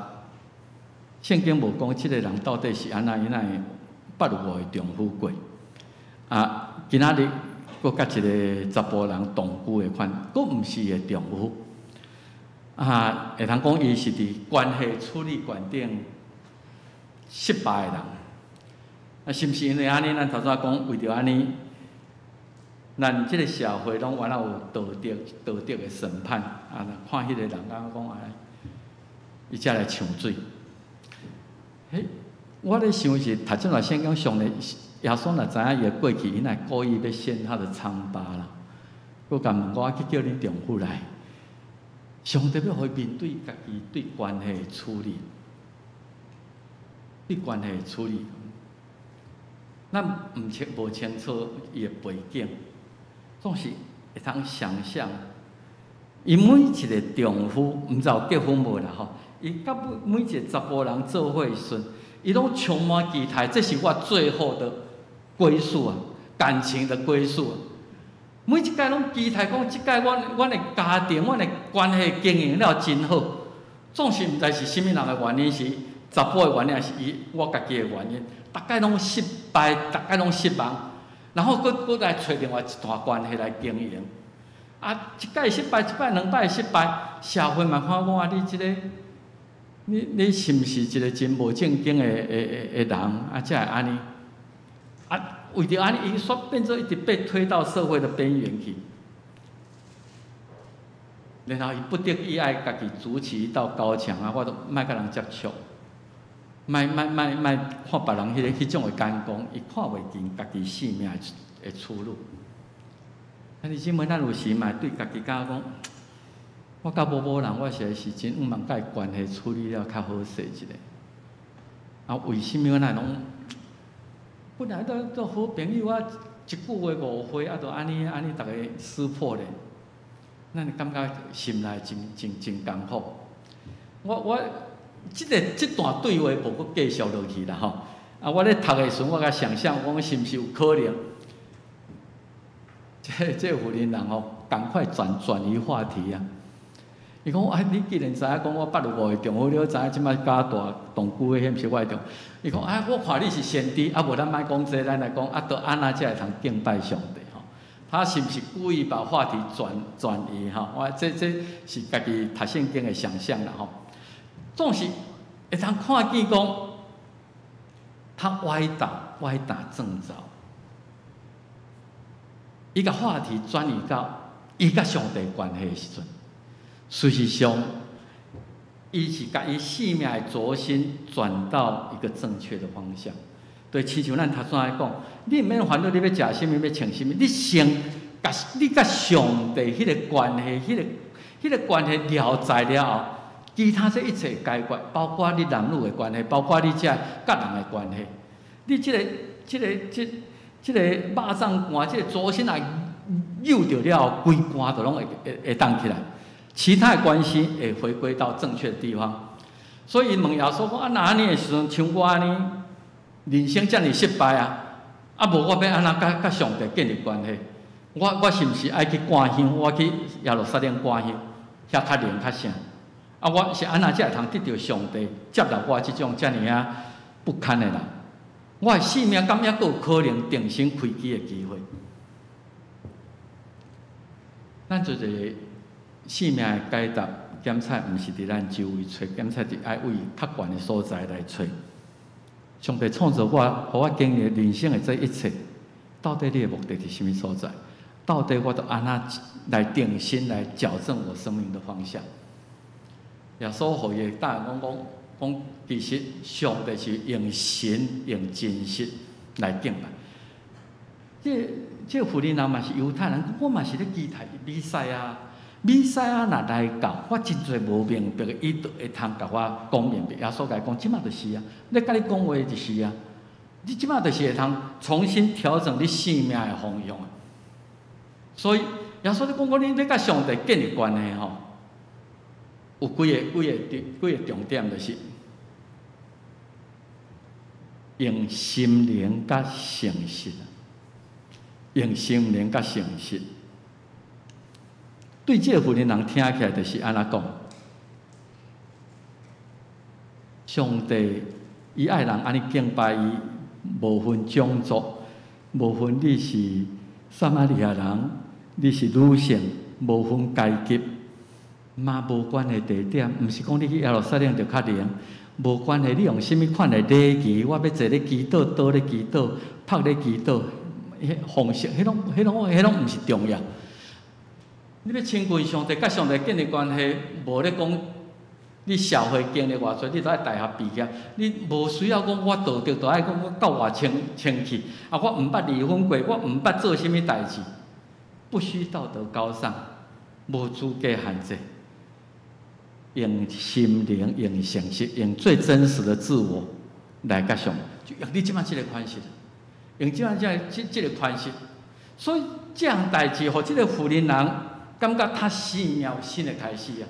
Speaker 2: 圣经无讲即个人到底是安怎捌有无的丈夫过，啊，今仔日佫甲一个查甫人同居的款，佫毋是伊的丈夫，啊，会通讲伊是伫关系处理观顶失败的人。啊，是毋是因为安尼？咱头先讲为着安尼，咱即个社会拢原来有道德的审判啊！看迄个人讲伊才来呛水。嘿，我咧想是读这段圣经上咧，耶稣若知影伊的过去，伊乃故意要显他的疮疤啦。佮甲问我去叫恁丈夫来，上帝要互伊面对家己对关系的处理，对关系的处理。咱无清楚伊的背景，总是会通想象，伊每一个丈夫，毋知有结婚无啦吼，伊甲每一个查甫人做伙时阵，伊拢充满期待，这是我最后的归宿啊，感情的归宿啊。每一届拢期待讲，即届阮的家庭、阮的关系经营了真好，总是毋知是甚物人的原因，是查甫的原因，还是我家己的原因。大概拢失败，大概拢失望，然后佫来找另外一段关系来经营。啊，一摆失败，一摆两摆失败，社会嘛看我你即个，你是毋是一个真无正经的人？啊，才会安尼。啊，为着安尼，伊煞变做一直被推到社会的边缘去。然后伊不得已爱家己筑起一道高墙啊，我都莫甲人接触。莫看别人迄种的眼光，伊看袂见家己性命的出路。但是姊妹，咱有时嘛对家己讲，我甲某人，我实在是真毋茫甲伊关系处理了较好势一个。啊，为什么咱拢本来都好朋友啊，一句话误会啊，都安尼逐个撕破咧，咱感觉心内真艰苦。我。即段对话无佫继续落去啦吼。啊，我咧读的时阵，我甲想象，我是毋是有可能，这个妇人人吼，赶快转移话题啊！伊讲，你既然知影讲我捌有5个丈夫，你知影即摆家大同居的，迄毋是我的丈夫。伊讲，我看你是先知，啊无咱莫讲这，咱来讲，啊，都安那才会通敬拜上帝吼。他是毋是故意把话题转移吼？我这是家己读圣经的想象啦吼。总是会通看见讲，他歪打正着，伊甲话题转移到伊甲上帝关系的时阵，事实上，伊是甲伊生命的轴心转到一个正确的方向。对，亲像咱头先来讲，你毋免烦恼你要食什么，要穿什么，你先你甲上帝迄个关系，迄个关系了解了后。其他这一切解决，包括你男女的关系，包括你甲人的关系，你这个肉粽肝，这个左心啊扭着了，规肝都拢会动起来，其他的关系会回归到正确的地方。所以问耶稣讲：啊，哪安尼的时阵，像我安尼，人生遮尔失败啊，啊无我要安怎甲上帝建立关系？我是毋是爱去赶香？我去耶路撒冷赶香，遐较灵较啥？啊，我是安怎才会通得到上帝接纳我即种遮尔啊不堪的人？我的性命敢还佫有可能重新开机的机会？咱做一个性命的解答检测，毋是伫咱周围找，检测是爱为较悬的所在来找。上帝创造我，互我经历人生的这一切，到底你的目的是甚物所在？到底我都安怎来定心来矫正我生命的方向？耶稣互伊答应讲，讲其实上帝是用神用真实来敬拜。这福音人嘛是犹太人，我嘛是咧期待弥赛亚。弥赛亚若来到，我真侪无明白，伊就会通甲我讲明白。耶稣甲伊讲，即马就是啊，咧甲你讲话就是啊，你即马就是会通重新调整你生命的方向啊。所以耶稣咧讲，你咧甲上帝建立关系吼，有几个重点就是。用心灵甲诚实，用心灵甲诚实。对这个福音人听起来就是安怎讲？上帝伊爱人安尼敬拜伊，无分种族，无分你是撒玛利亚人，你是女性，无分阶级，嘛无关系地点，毋是讲你去耶路撒冷就较灵。无关系，你用什么款的礼仪？我要坐咧祈祷，倒咧祈祷，拍咧祈祷，迄方式，迄拢毋是重要。你要亲近上帝，甲上帝建立关系，无咧讲你社会经历偌侪，你都爱大学毕业，你无需要讲我道德，都爱讲我到偌清气，啊，我毋捌离婚过，我毋捌做什么代志，不需道德高尚，无资格限制。用心灵、用诚实、用最真实的自我来甲上，就用你即摆即个款式，用即摆即个款式。所以这样代志，互即个福音人感觉他生命有新的开始啊！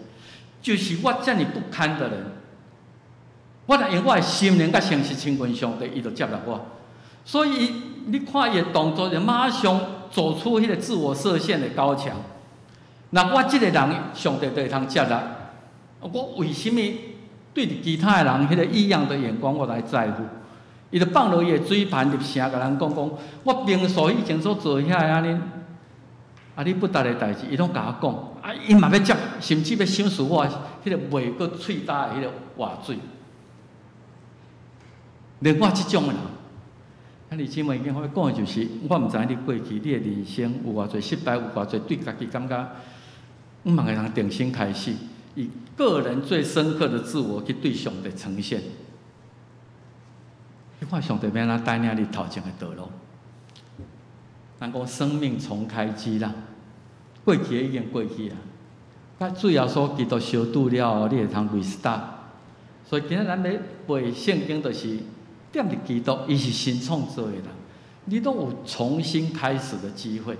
Speaker 2: 就是我遮尔不堪的人，我若用我的心灵甲诚实亲近上帝，伊就接纳我。所以你看伊的动作，就马上走出迄个自我设限的高墙。那我即个人，上帝就会通接纳。我为什么对着其他的人迄个异样的眼光我来在乎？伊就放落伊的嘴盘入声，甲人讲，我平素以前所做遐安尼，你不值的代志，伊拢甲我讲，伊嘛要接，甚至要赏赐我迄个袂过喙焦的迄个话水。连我即种的人，你姊妹跟我讲的就是，我毋知你过去你的人生有偌侪失败，有偌侪对家己感觉，毋茫个人重新开始。以个人最深刻的自我去对上帝呈现，你看上帝要安怎带领你头前的道路。人讲生命重开机啦，过去的已经过去啊。甲最后所基督相拄了后，你会通 restart。所以今仔咱要背圣经，就是踮伫基督，伊是新创造的人，你都有重新开始的机会，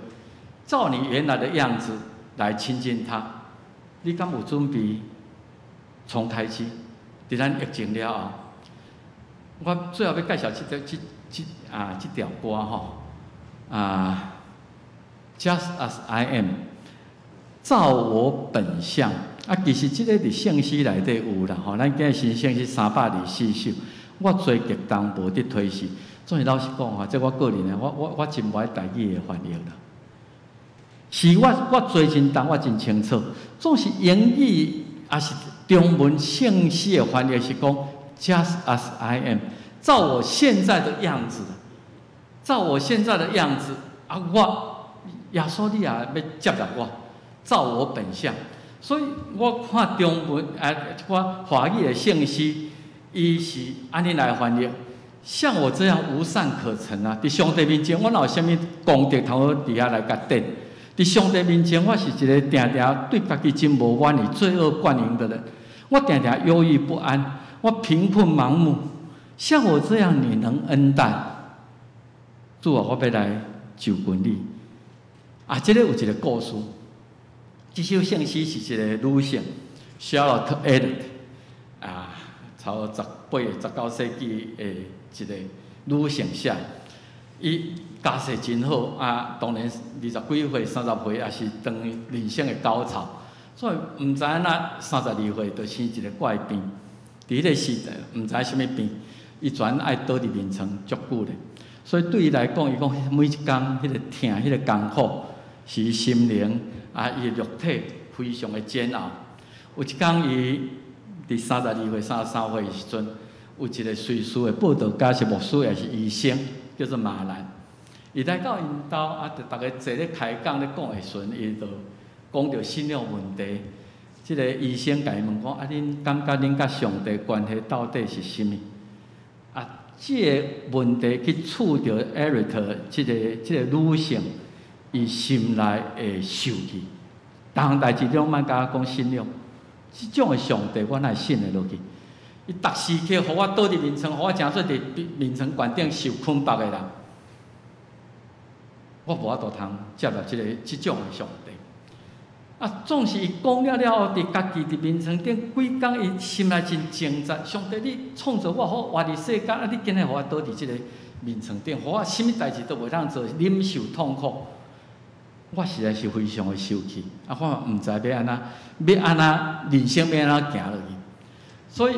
Speaker 2: 照你原来的样子来亲近他。你敢有准备重开始？伫咱疫情了后，我最后要介绍这条歌吼，Just as I am， 照我本相。其实这个伫圣诗内底有啦吼，咱今日新圣诗324首，我最激动无得推辞。总是老实讲吼，这我个人的，我真无爱台语的翻译啦。是我做真重，我真清楚。总是英语也是中文圣诗的翻译是讲 ，Just as I am， 照我现在的样子，照我现在的样子我耶稣你也要接纳我，照我本相。所以我看中文我华语的圣诗，伊是安尼来翻译。像我这样无善可陈啊！伫上帝面前，我哪有啥物功德通好伫遐来甲顶？伫上帝面前，我是一个定定对家己真无满意、罪恶惯营的人。我定定忧郁不安，我贫困盲目。像我这样，你能恩待？主啊，我要来就近你。这个有一个故事。这首圣诗是一个女性 Charlotte Elliott 超18、19世纪的一个女性写。伊家世真好当然20几岁、30岁也是当人生的高潮，所以毋知影那32岁就生一个怪病。伫迄个时代，毋知什么病，伊全爱倒伫眠床足久咧。所以对伊来讲，伊讲每一工迄个疼、迄个艰苦，是伊心灵伊的肉体非常的煎熬。有一天，伊伫32岁、33岁的时阵，有一个瑞士的报道家是牧师，也是医生。叫做马兰，伊来到因兜就大家坐咧开讲咧讲的时阵，伊就讲到信仰问题。即个医生甲伊问讲：啊，恁感觉恁甲上帝关系到底是甚物？啊，即个问题去触着艾瑞特即个女性伊心内的受气。逐项代志拢莫甲我讲信用，即种的上帝我哪会信得落去？伊逐时刻互我倒伫眠床，互我诚做伫眠床悬顶受困縛的人，我无法度通接纳即种的上帝。啊，总是伊讲了后，伫家己伫眠床顶几工，伊心内真挣扎。上帝，你创造我好活伫世间，啊，你竟然互我倒伫即个眠床顶，互我啥物代志都袂当做，忍受痛苦。我实在是非常的受气，啊，我嘛毋知要安怎人生要安怎行落去。所以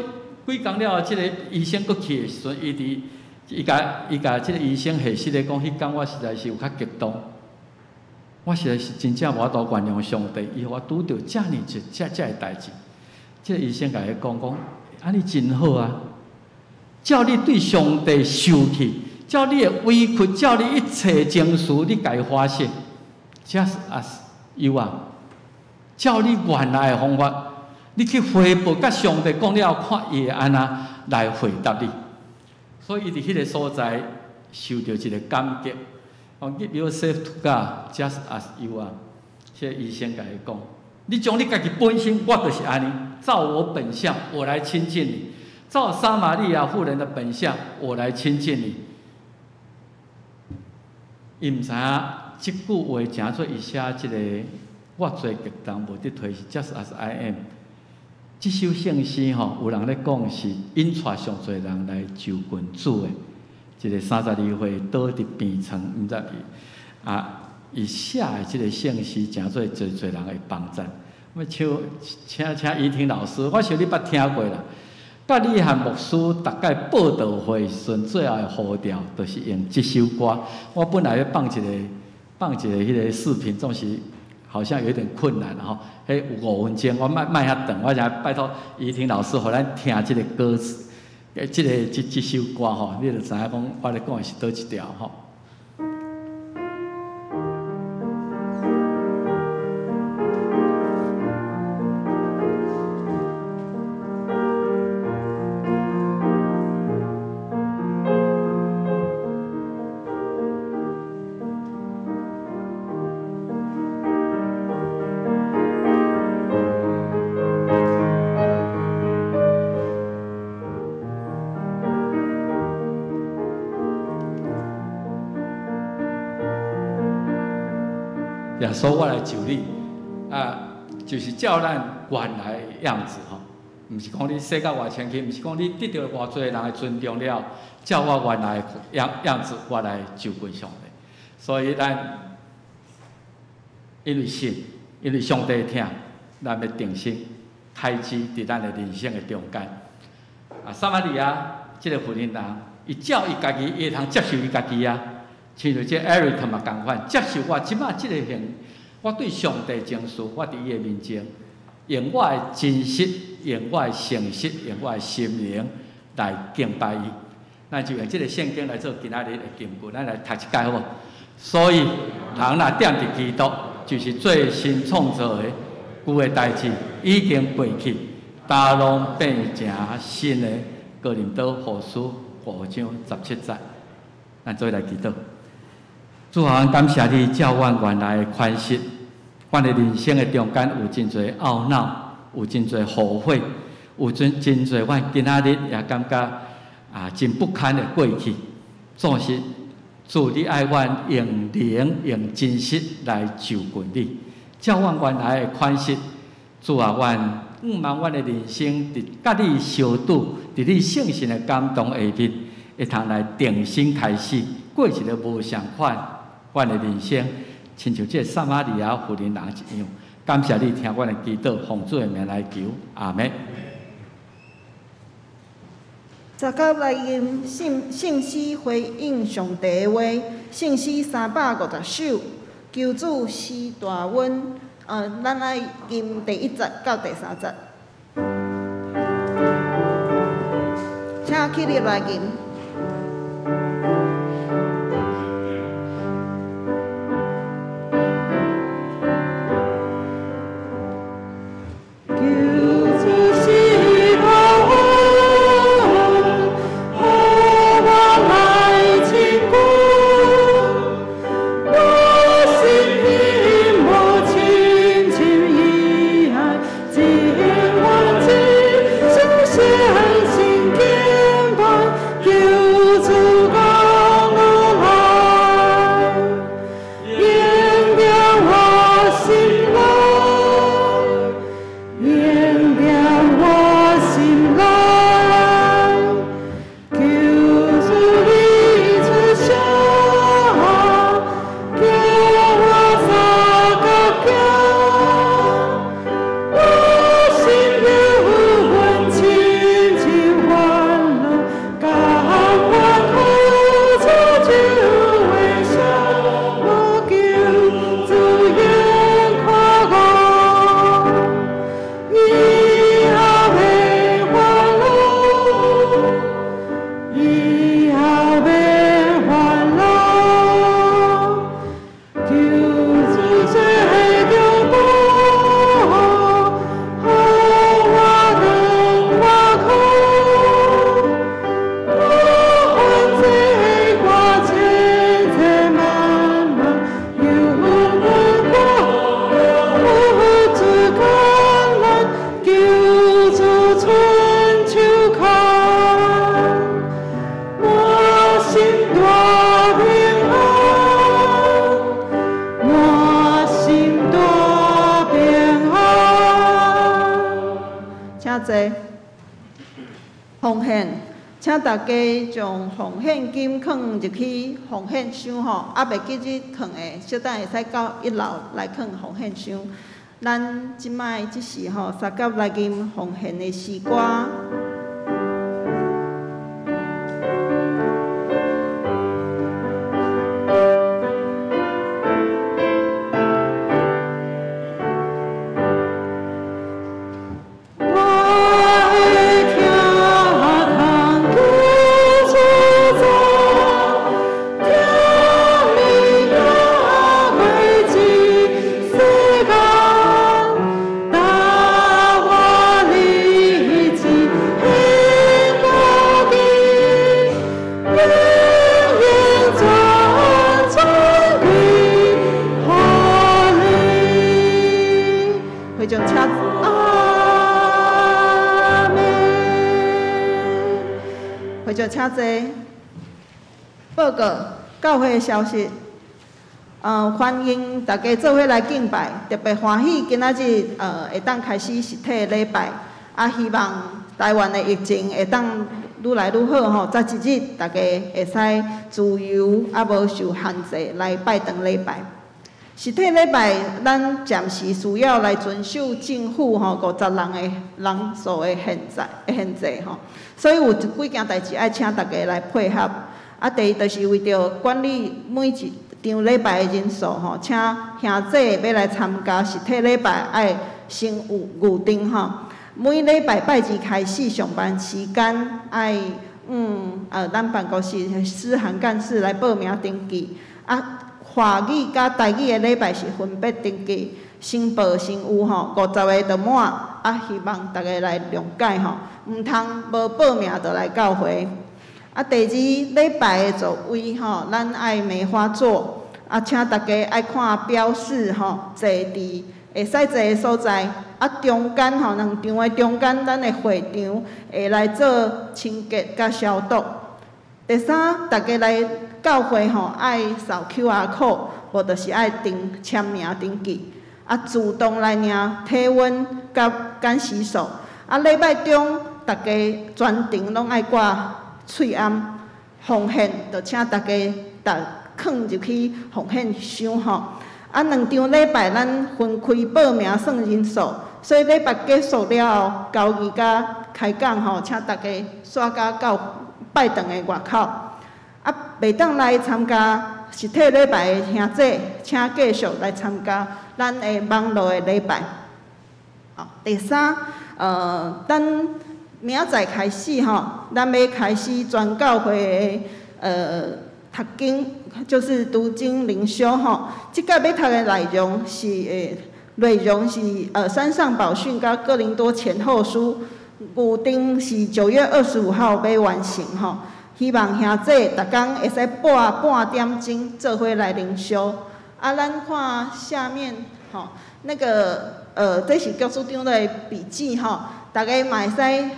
Speaker 2: 几工了后，即个医生佫去的时阵，伊甲即个医生下实咧讲，迄工我实在是有较激动。我实在是真正无法度原谅上帝，伊互我拄着遮尔个代志。即个医生甲伊讲，安尼真好啊！照你对上帝受气，照你的委屈，照你一切情绪，你家己发泄 ，just as you are。照你原来的方法，你去回报，甲上帝讲了后，看伊会安怎来回答你。所以伊伫迄个所在受到一个感激。Give yourself to God, just as you are。即个医生甲伊讲，你将你家己本身，我就是安尼，照我本相，我来亲近你；照撒玛利亚妇人的本相，我来亲近你。伊毋知影即句话诚做伊写即个我最激动无得推是 just as I am。即首圣诗吼，有人咧讲是引带上侪人来就群主的。一个32岁倒伫病床，毋知伊写的即个圣诗，诚做侪人会帮助。我请怡婷老师，我想你捌听过啦。甲你和牧师大概报道会时阵，最后的呼调，就是用即首歌。我本来要放一个迄个视频，总是好像有点困难吼。迄有5分钟，我卖遐长，我想拜托怡婷老师，互咱听即个歌词。即首歌吼，你就知影讲，我咧讲的是倒一条吼。耶稣，我来救你就是照咱原来的样子吼，毋是讲你洗到偌清气，毋是讲你得到偌济人的尊重了，照我原来的样子，我来救归上帝。所以咱因为信，因为上帝听，咱要定心开始伫咱的人生的中间。撒玛利亚即个妇人人，伊照伊家己，伊会通接受伊家己啊。像就这艾瑞克嘛共款，接受我即马即个我对上帝情绪，我伫伊的面前，用我的真实，用我的诚实，用我的心灵来敬拜伊。咱就用即个圣经来做今仔日的经句，咱来读一解好无？所以人若踮伫基督，就是最新创造的，旧的代志已经过去，大拢变成新的。哥林多后书5章17节，咱做来祈祷。主啊，感谢你照阮原来的宽恕，阮的人生的中间有真侪懊恼，有真侪后悔，有真侪阮今仔日也感觉真不堪的过去。总是主你爱阮用灵用真实来就近你，照阮原来的宽恕。主啊，阮望阮的人生伫甲你相拄，伫你圣神的感动下面，会通来定心开始，过一个无相款。阮的人生，亲像这撒玛利亚妇人人一样，感谢你听阮的祈祷，奉主的名来求，阿门。
Speaker 1: 十九来吟圣诗回应上帝的话，圣诗350首，求主施大恩。咱来吟第1节到第3节，请起立来吟。求侪奉献，请大家将奉献金放入去奉献箱吼，袂记日放的，小等会使到1楼来放奉献箱。咱即摆即时吼，三甲来吟奉献的诗歌。请坐。报告教会的消息，欢迎大家做伙来敬拜，特别欢喜今仔日会当开始实体的礼拜，希望台湾的疫情会当愈来愈好吼，早一日大家会使自由无受限制来拜堂礼拜。实体礼拜，咱暂时需要来遵守政府50人的人数的限制吼，所以有几件代志爱请大家来配合。第二就是为着管理每一场礼拜的人数吼，请兄弟要来参加实体礼拜爱先有预定吼。每礼拜拜二开始上班时间爱咱办公室师函干事来报名登记华语甲台语的礼拜是分别登记，先报先有吼，50个就满。希望大家来谅解吼，毋通无报名就来教会。第二礼拜的座位吼，咱爱梅花座，请大家爱看标示吼，坐伫会使坐的所在。中间吼，2场的中间，咱的会场会来做清洁甲消毒。第三，大家来教会吼，爱扫 QR code， 无就是爱签名登记。自动来领体温甲干洗手。礼拜中大家全程拢爱挂喙安奉献，就请大家放入去奉献箱吼。2场礼拜咱分开报名算人数，所以礼拜结束了后，交易甲开讲吼，请大家刷到拜堂的外口。袂当来参加实体礼拜的兄弟，请继续来参加咱的网络的礼拜。第三，咱明仔载开始吼，咱要开始全教会的读经，就是读经灵修吼。即个要读的内容是山上宝训甲哥林多前后书，预定是9月25号要完成吼。希望兄弟逐工会使播半点钟做伙来灵修。咱看下面吼，那个这是教书长的笔记吼，大家嘛会使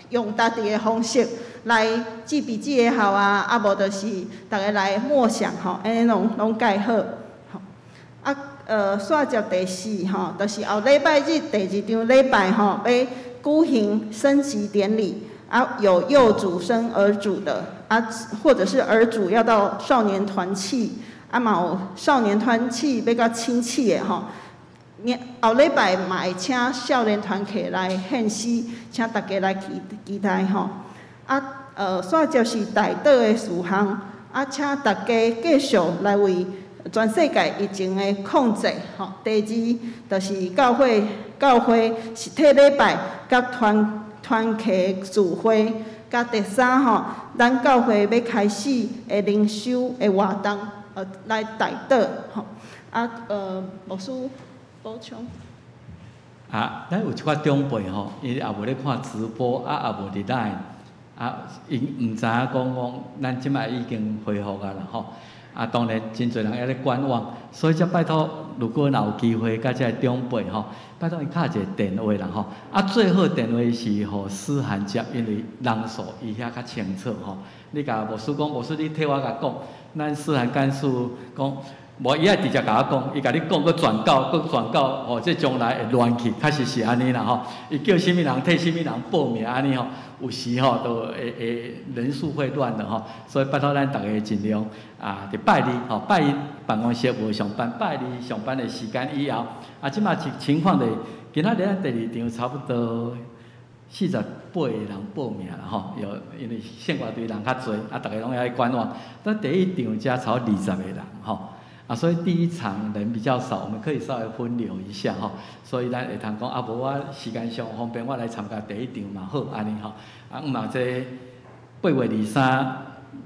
Speaker 1: 用家己的方式来记笔记也好无就是大家来默想吼，安尼拢介好。煞接第4吼，就是后礼拜日第2场礼拜吼，要举行升旗典礼。有幼主生儿主的或者是儿主要到少年团契，嘛有少年团契要到亲戚的吼。后礼拜嘛会请少年团契来献诗，请大家来期待吼。煞接是大岛的事项，请大家继续来为全世界疫情的控制吼。第2就是教会实体礼拜甲团契聚会，甲第3吼，咱教会要开始的灵修的活动，来带导吼。牧师补充。
Speaker 2: 咱有一寡长辈吼，伊也无咧看直播，也无伫内，因毋知影讲咱即摆已经恢复啦吼。当然真侪人还咧观望，所以则拜托，如果若有机会，甲遮长辈吼，拜托因敲一个电话啦吼。最好电话是互思涵接，因为人数伊遐较清楚吼。你甲牧师讲，牧师你替我甲讲，咱思涵干事讲，无伊爱直接甲我讲，伊甲你讲，佮转告，哦，这将来会乱去，确实是安尼啦吼。伊叫啥物人替啥物人报名安尼吼，有时吼都会人数会乱的吼。所以拜托咱大家尽量伫拜二吼，拜一办公室无上班，拜二上班的时间以后，即马情况咧，今仔日咱第二场差不多48个人报名啦吼，因为县外队人较侪，大家拢爱观望。但第一场才超20个人吼。所以第一场人比较少，我们可以稍微分流一下吼。所以咱会通讲无我时间上方便，我来参加第一场嘛好安尼吼。嘛这8月23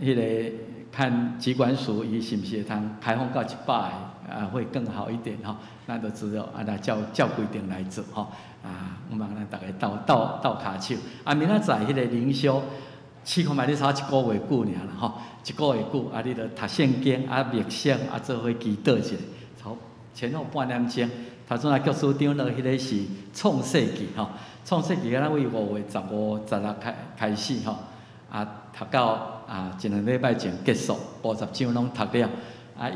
Speaker 2: 迄个看疾管署伊是毋是会通开放到100个会更好一点吼。咱就只有来照规定来做吼。希望咱大家斗骹手。明仔载迄个灵修。试看觅你差1个月久尔啦吼，1个月久，你着读圣经，默想，做伙祈祷一下，前后半点钟。头先教书长呢，迄个是创世纪吼，创世纪咱为5月15、16开始吼，读到1、2礼拜前结束，50章拢读了，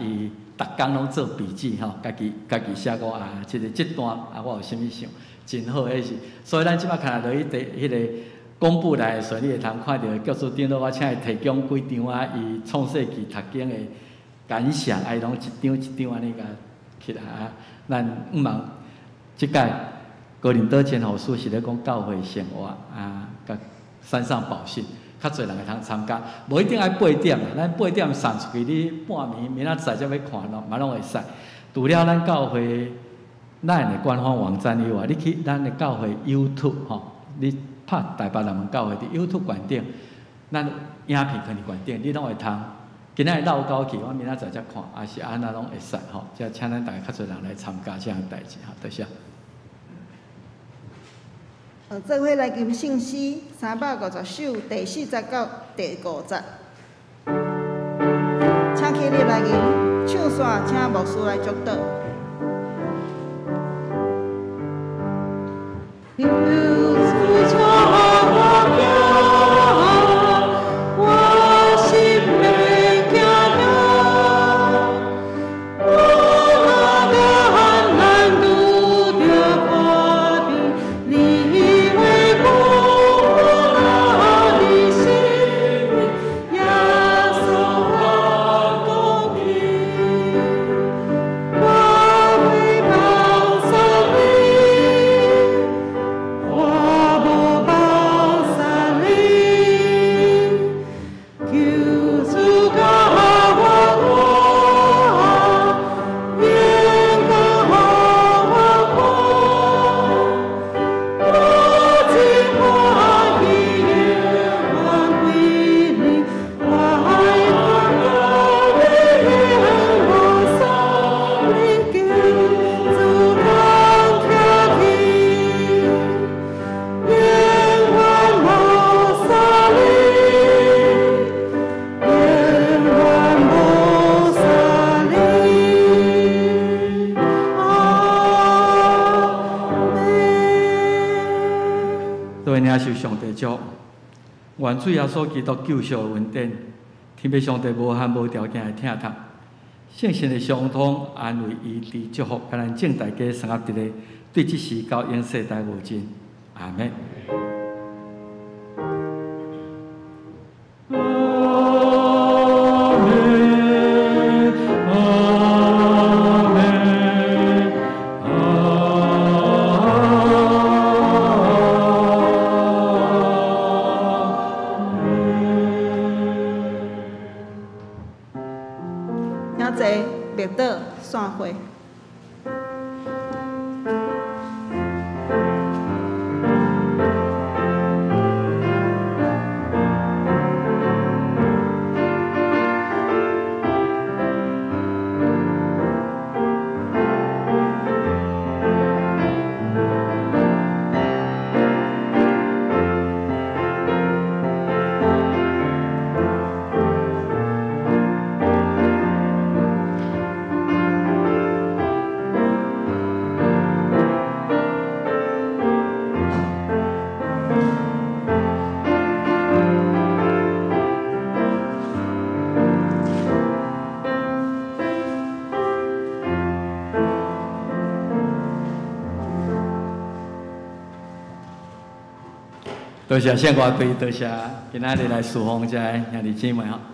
Speaker 2: 伊逐工拢做笔记吼，家己写过这段我有啥物想，真好迄是，所以咱即摆看到迄个。公布来的时候，你会通看到教书长我请伊提供几张伊创世纪读经的感想，伊拢一张安尼甲起来咱毋茫即届哥林多前后书是咧讲教会生活甲山上宝训，较侪人会通参加，无一定爱8点啦，咱8点送出去，你半暝明仔载才要看咯，嘛拢会使。除了咱教会咱的官方网站以外，你去咱的教会 YouTube 吼，你。拍台北人民教会伫 YouTube 馆顶，咱影片可能馆顶，你拢会通。今仔日绕高去，我明仔载才看，也是安那拢会使吼。即请咱大家较侪人来参加这样代志，多谢。
Speaker 1: 做伙来吟圣诗350首，第40到第50。请起立来吟，唱线请牧师来祝祷。愿主耶稣基督救赎的恩典，天父上帝无限无条件的听他，圣神的相通安慰医治祝福，甲咱正大家生活伫咧，对即时到永世代无尽，阿门。散会。
Speaker 2: 多谢圣歌队，多谢今仔日来侍奉遮兄弟姊妹吼。